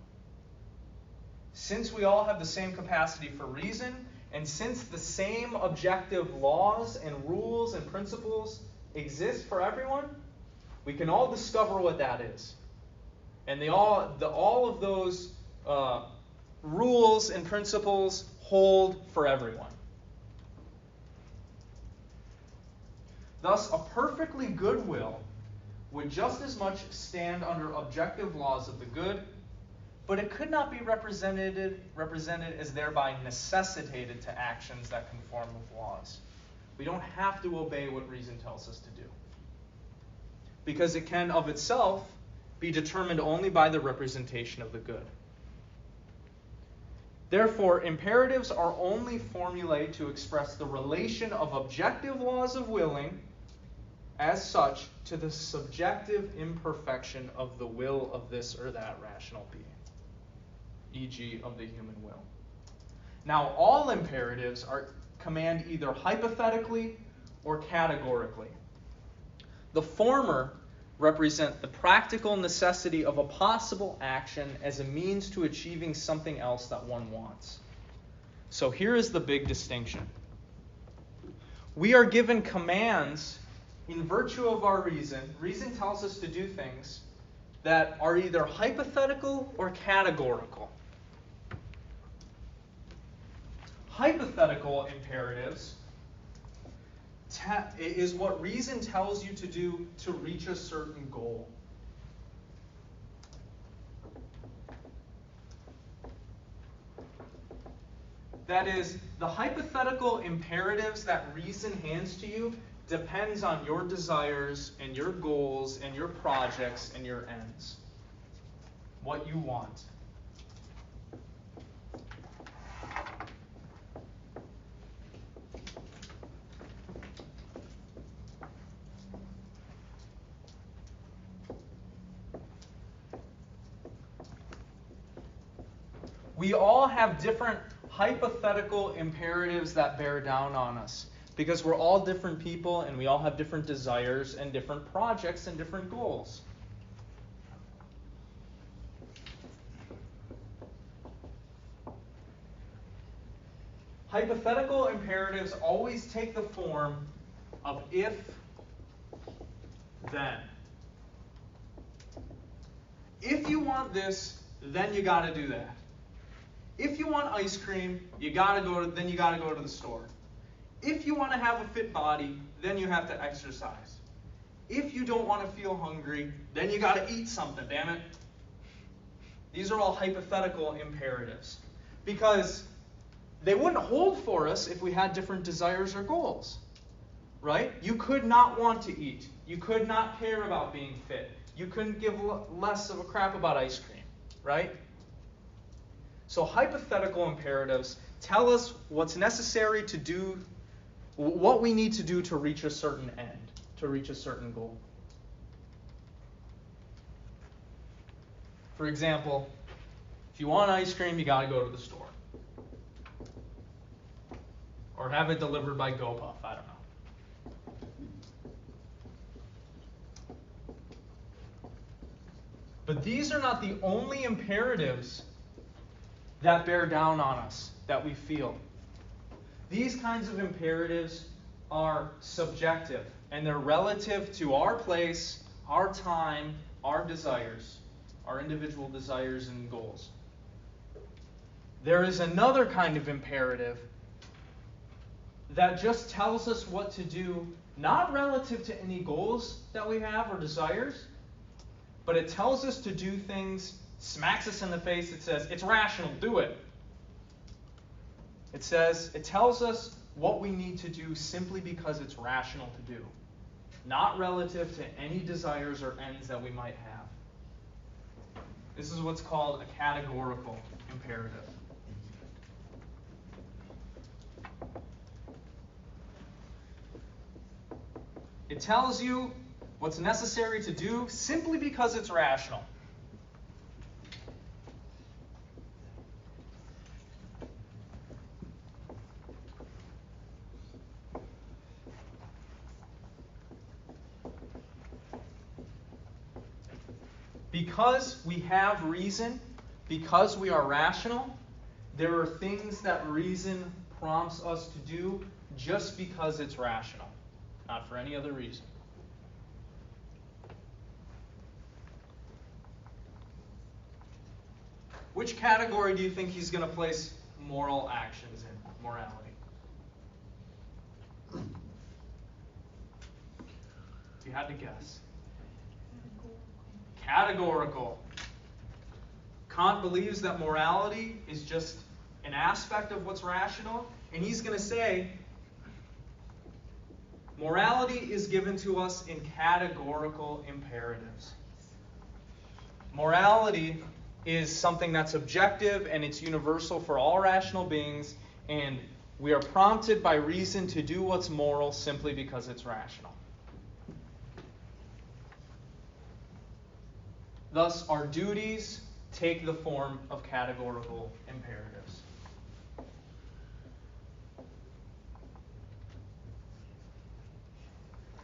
Since we all have the same capacity for reason, and since the same objective laws and rules and principles exist for everyone, we can all discover what that is. And all of those rules and principles hold for everyone. Thus, a perfectly good will would just as much stand under objective laws of the good, but it could not be represented as thereby necessitated to actions that conform with laws. We don't have to obey what reason tells us to do, because it can of itself be determined only by the representation of the good. Therefore, imperatives are only formulae to express the relation of objective laws of willing as such to the subjective imperfection of the will of this or that rational being, e.g. of the human will. Now, all imperatives command either hypothetically or categorically. The former represent the practical necessity of a possible action as a means to achieving something else that one wants. So here is the big distinction. We are given commands in virtue of our reason. Reason tells us to do things that are either hypothetical or categorical. Hypothetical imperatives is what reason tells you to do to reach a certain goal. That is, the hypothetical imperatives that reason hands to you depends on your desires and your goals and your projects and your ends. What you want. We all have different hypothetical imperatives that bear down on us because we're all different people and we all have different desires and different projects and different goals. Hypothetical imperatives always take the form of if, then. If you want this, then you got to do that. If you want ice cream, then you got to go to the store. If you want to have a fit body, then you have to exercise. If you don't want to feel hungry, then you got to eat something, damn it. These are all hypothetical imperatives because they wouldn't hold for us if we had different desires or goals, right? You could not want to eat. You could not care about being fit. You couldn't give less of a crap about ice cream, right? So hypothetical imperatives tell us what's necessary to do, what we need to do to reach a certain end, to reach a certain goal. For example, if you want ice cream, you got to go to the store. Or have it delivered by GoPuff, I don't know. But these are not the only imperatives that bear down on us, that we feel. These kinds of imperatives are subjective, and they're relative to our place, our time, our desires, our individual desires and goals. There is another kind of imperative that just tells us what to do, not relative to any goals that we have or desires, but it tells us to do things, smacks us in the face, it says, it's rational, do it. It tells us what we need to do simply because it's rational to do, not relative to any desires or ends that we might have. This is what's called a categorical imperative. It tells you what's necessary to do simply because it's rational. Because we have reason, because we are rational, there are things that reason prompts us to do just because it's rational, not for any other reason. Which category do you think he's going to place moral actions in, morality? If you had to guess. Categorical. Kant believes that morality is just an aspect of what's rational, and he's going to say morality is given to us in categorical imperatives. Morality is something that's objective and it's universal for all rational beings, and we are prompted by reason to do what's moral simply because it's rational. Thus, our duties take the form of categorical imperatives.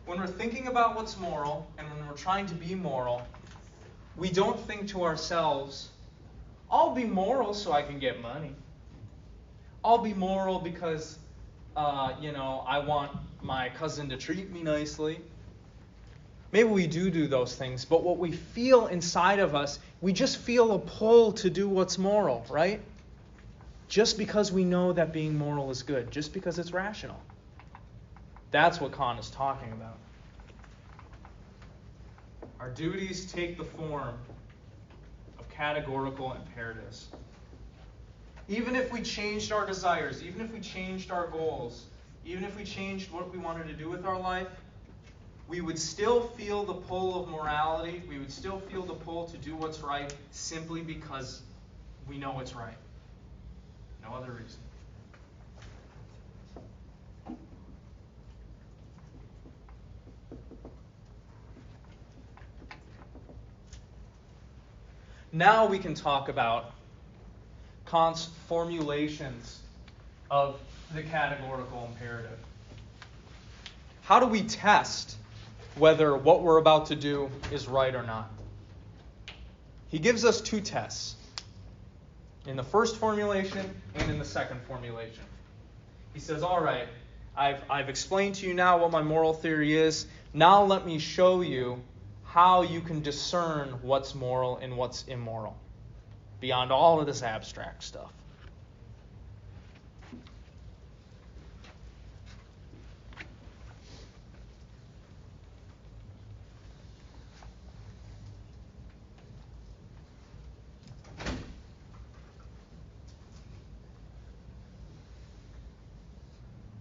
When we're thinking about what's moral and when we're trying to be moral, we don't think to ourselves, I'll be moral so I can get money. I'll be moral because, I want my cousin to treat me nicely. Maybe we do those things, but what we feel inside of us, we just feel a pull to do what's moral, right? Just because we know that being moral is good, just because it's rational. That's what Kant is talking about. Our duties take the form of categorical imperatives. even if we changed our desires, even if we changed our goals, even if we changed what we wanted to do with our life, we would still feel the pull of morality. We would still feel the pull to do what's right simply because we know it's right. No other reason. Now we can talk about Kant's formulations of the categorical imperative. How do we test whether what we're about to do is right or not? He gives us two tests, in the first formulation and in the second formulation. He says, all right, I've explained to you now what my moral theory is. Now let me show you how you can discern what's moral and what's immoral, beyond all of this abstract stuff.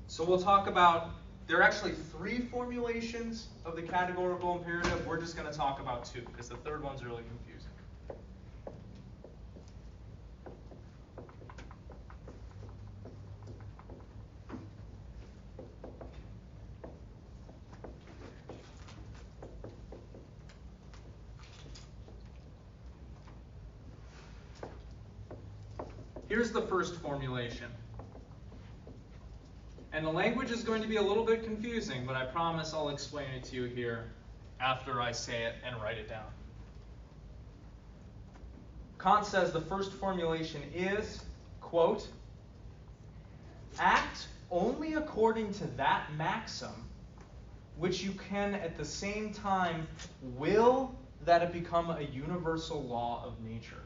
So we'll talk about, there are actually three formulations of the categorical imperative. We're just going to talk about two, because the third one's really confusing. Here's the first formulation. And the language is going to be a little bit confusing, but I promise I'll explain it to you here after I say it and write it down. Kant says the first formulation is, quote, act only according to that maxim which you can at the same time will that it become a universal law of nature.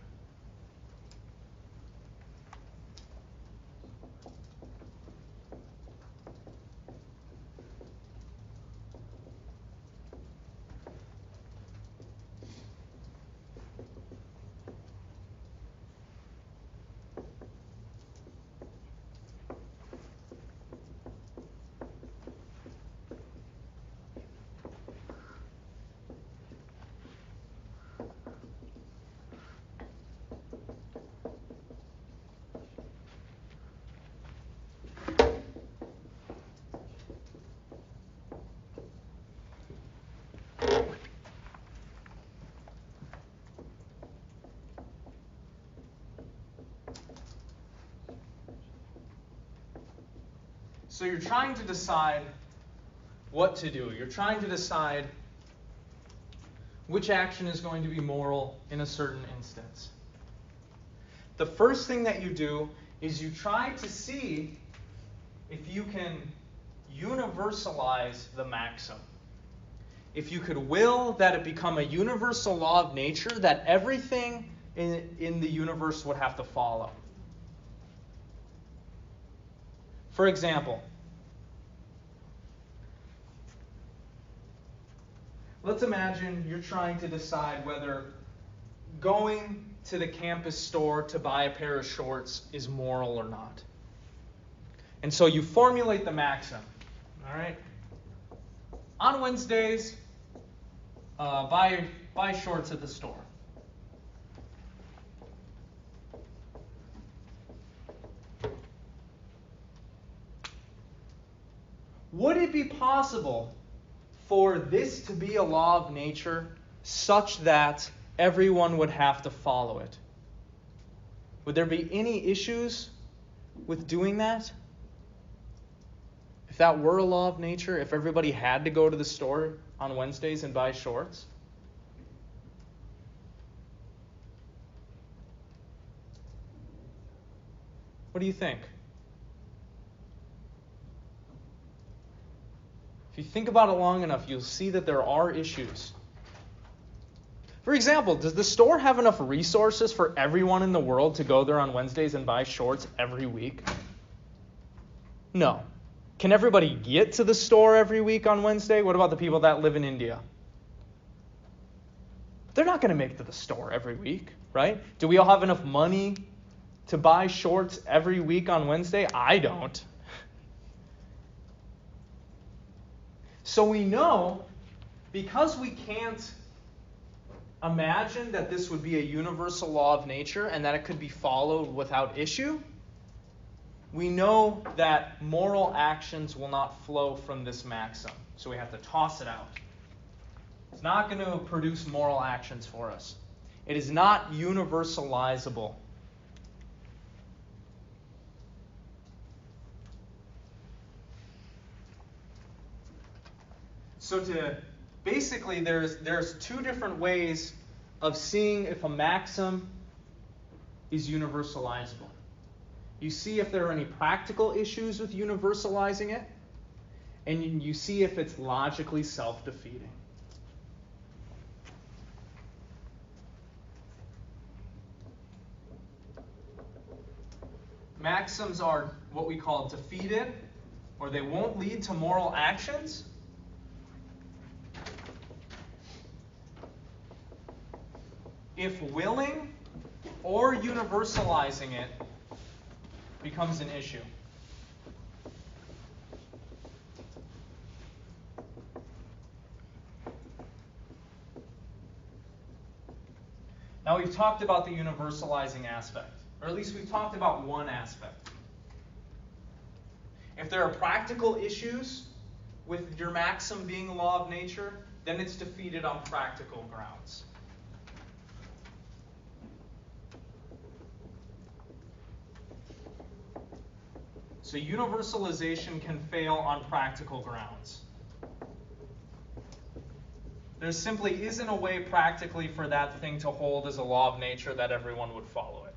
So you're trying to decide what to do. You're trying to decide which action is going to be moral in a certain instance. The first thing that you do is you try to see if you can universalize the maxim. If you could will that it become a universal law of nature that everything in the universe would have to follow. For example, let's imagine you're trying to decide whether going to the campus store to buy a pair of shorts is moral or not. And so you formulate the maxim. All right? On Wednesdays, buy shorts at the store. Would it be possible for this to be a law of nature such that everyone would have to follow it? Would there be any issues with doing that? If that were a law of nature, if everybody had to go to the store on Wednesdays and buy shorts? What do you think? If you think about it long enough, you'll see that there are issues. For example, does the store have enough resources for everyone in the world to go there on Wednesdays and buy shorts every week? No. Can everybody get to the store every week on Wednesday? What about the people that live in India? They're not going to make it to the store every week, right? Do we all have enough money to buy shorts every week on Wednesday? I don't. So we know, because we can't imagine that this would be a universal law of nature and that it could be followed without issue, we know that moral actions will not flow from this maxim. So we have to toss it out. It's not going to produce moral actions for us. It is not universalizable. So basically there's two different ways of seeing if a maxim is universalizable. You see if there are any practical issues with universalizing it, and you see if it's logically self-defeating. Maxims are what we call defeated, or they won't lead to moral actions if willing or universalizing it becomes an issue. Now we've talked about the universalizing aspect, or at least we've talked about one aspect. If there are practical issues with your maxim being a law of nature, then it's defeated on practical grounds. So universalization can fail on practical grounds. There simply isn't a way practically for that thing to hold as a law of nature that everyone would follow it.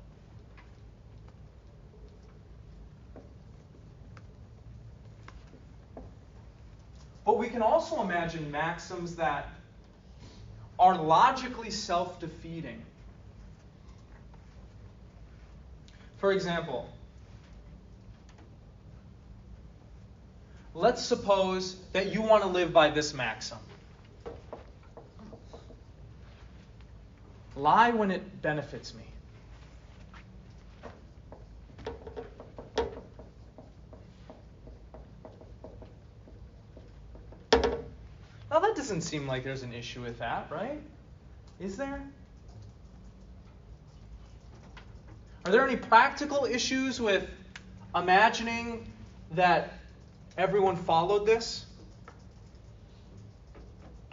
But we can also imagine maxims that are logically self-defeating. For example, let's suppose that you want to live by this maxim. Lie when it benefits me. Now that doesn't seem like there's an issue with that, right? Is there? Are there any practical issues with imagining that everyone followed this?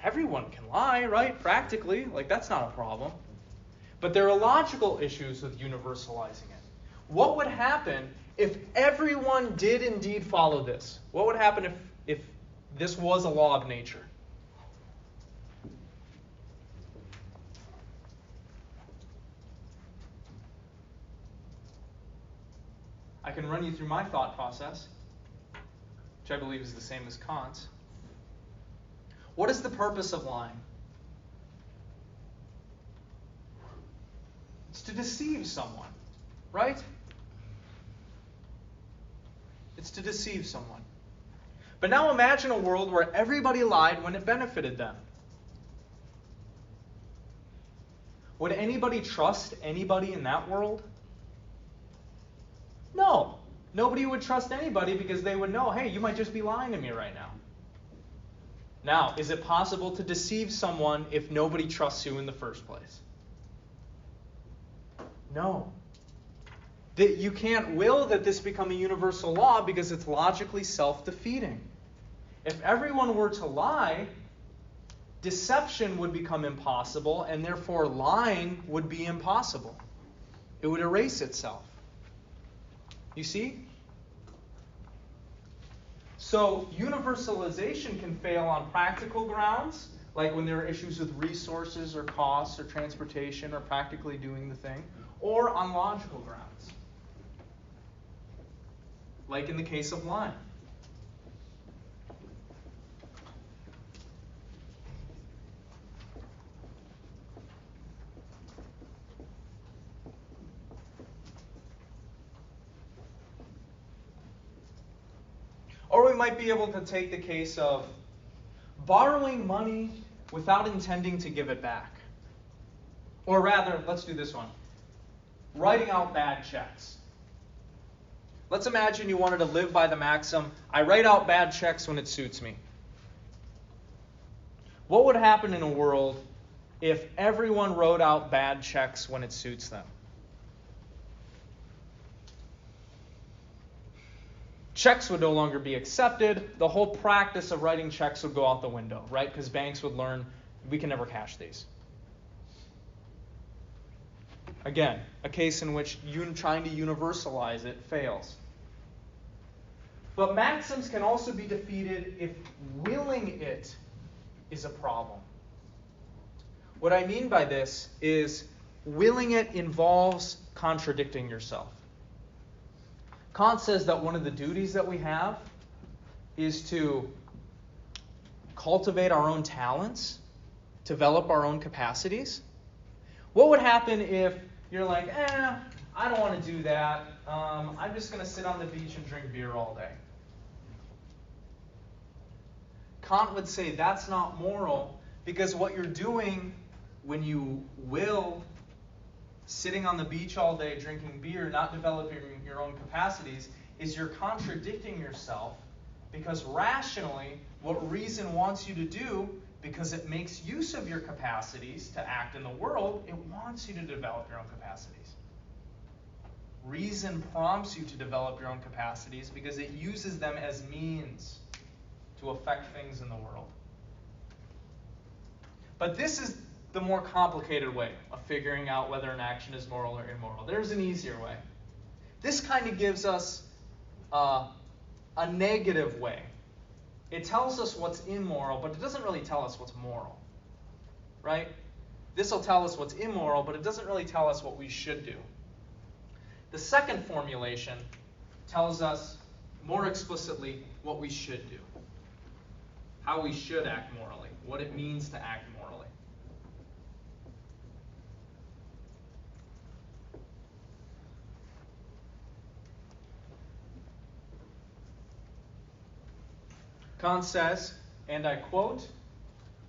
Everyone can lie, right? Practically, like that's not a problem. But there are logical issues with universalizing it. What would happen if everyone did indeed follow this? What would happen if this was a law of nature? I can run you through my thought process, which I believe is the same as Kant's. What is the purpose of lying? It's to deceive someone, right? It's to deceive someone. But now imagine a world where everybody lied when it benefited them. Would anybody trust anybody in that world? No. Nobody would trust anybody because they would know, hey, you might just be lying to me right now. Now, is it possible to deceive someone if nobody trusts you in the first place? No. You can't will that this become a universal law because it's logically self-defeating. If everyone were to lie, deception would become impossible, and therefore lying would be impossible. It would erase itself. You see? So universalization can fail on practical grounds, like when there are issues with resources or costs or transportation or practically doing the thing, or on logical grounds, like in the case of lying. Or we might be able to take the case of borrowing money without intending to give it back. Or rather, let's do this one. writing out bad checks. Let's imagine you wanted to live by the maxim, I write out bad checks when it suits me. What would happen in a world if everyone wrote out bad checks when it suits them? Checks would no longer be accepted. The whole practice of writing checks would go out the window, right? Because banks would learn we can never cash these. Again, a case in which trying to universalize it fails. But maxims can also be defeated if willing it is a problem. What I mean by this is willing it involves contradicting yourself. Kant says that one of the duties that we have is to cultivate our own talents, develop our own capacities. What would happen if you're like, I don't want to do that. I'm just going to sit on the beach and drink beer all day. Kant would say that's not moral because what you're doing when you will sitting on the beach all day drinking beer, not developing your own capacities, is you're contradicting yourself because rationally what reason wants you to do, because it makes use of your capacities to act in the world, it wants you to develop your own capacities. Reason prompts you to develop your own capacities because it uses them as means to affect things in the world. But this is the more complicated way of figuring out whether an action is moral or immoral. There's an easier way. This kind of gives us a negative way. It tells us what's immoral, but it doesn't really tell us what's moral. Right? This will tell us what's immoral, but it doesn't really tell us what we should do. The second formulation tells us more explicitly what we should do. How we should act morally. What it means to act morally. Kant says, and I quote,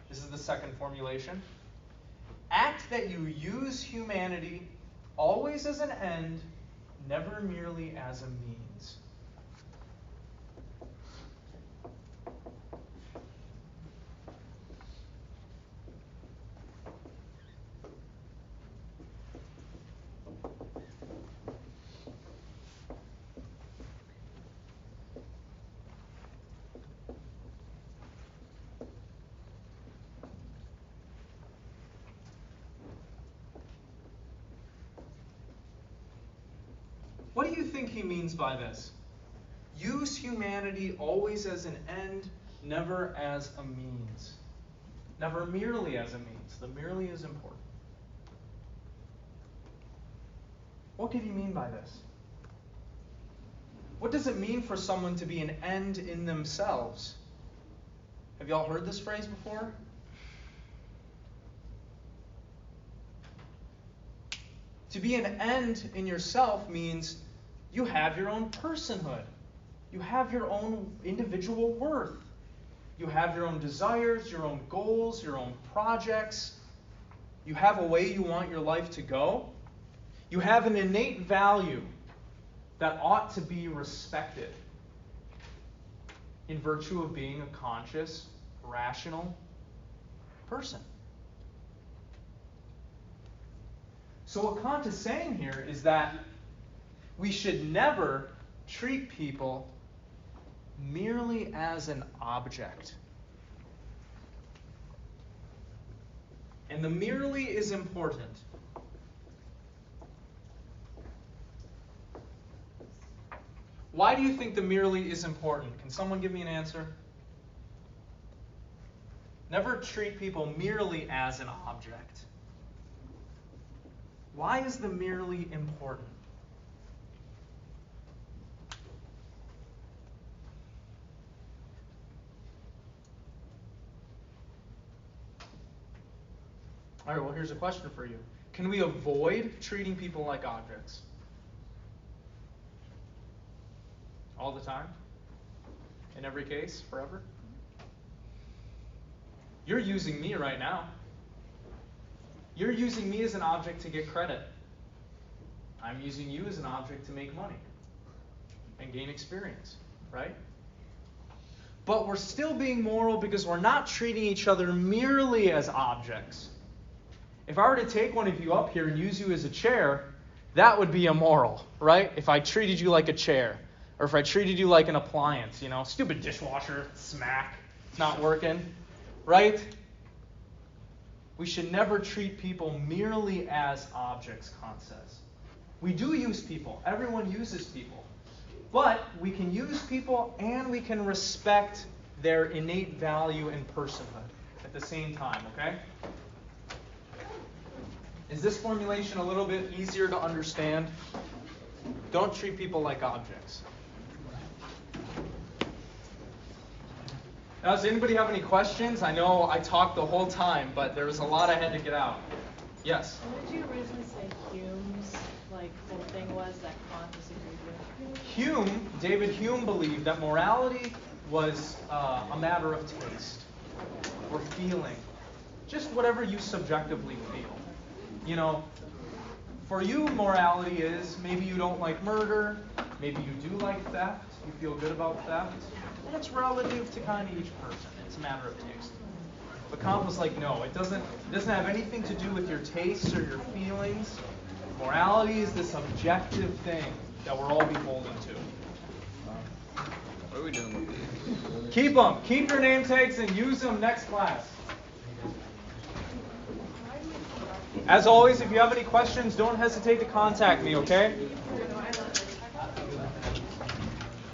this is the second formulation, act that you use humanity always as an end, never merely as a means. What do you think he means by this? Use humanity always as an end, never as a means. Never merely as a means. The merely is important. What did he mean by this? What does it mean for someone to be an end in themselves? Have you all heard this phrase before? To be an end in yourself means you have your own personhood. You have your own individual worth. You have your own desires, your own goals, your own projects. You have a way you want your life to go. You have an innate value that ought to be respected in virtue of being a conscious, rational person. So what Kant is saying here is that we should never treat people merely as an object. And the merely is important. Why do you think the merely is important? Can someone give me an answer? Never treat people merely as an object. Why is the merely important? All right, well, here's a question for you. Can we avoid treating people like objects? All the time? In every case? Forever? You're using me right now. You're using me as an object to get credit. I'm using you as an object to make money and gain experience, right? But we're still being moral because we're not treating each other merely as objects. If I were to take one of you up here and use you as a chair, that would be immoral, right? If I treated you like a chair, or if I treated you like an appliance, stupid dishwasher, smack, it's not working, right? We should never treat people merely as objects, Kant says. We do use people. Everyone uses people. But we can use people and we can respect their innate value and personhood at the same time, okay? Is this formulation a little bit easier to understand? Don't treat people like objects. Now, does anybody have any questions? I know I talked the whole time, but there was a lot I had to get out. Yes? What did you originally say Hume's whole thing was that Kant disagreed with? Hume, David Hume, believed that morality was a matter of taste or feeling. Just whatever you subjectively feel. For you, morality is maybe you don't like murder, maybe you do like theft, you feel good about theft. And it's relative to kind of each person. It's a matter of taste. But Kant was like, no, it doesn't have anything to do with your tastes or your feelings. Morality is this objective thing that we're all beholden to. What are we doing with these? Keep them. Keep your name tags and use them next class. As always, if you have any questions, don't hesitate to contact me, okay?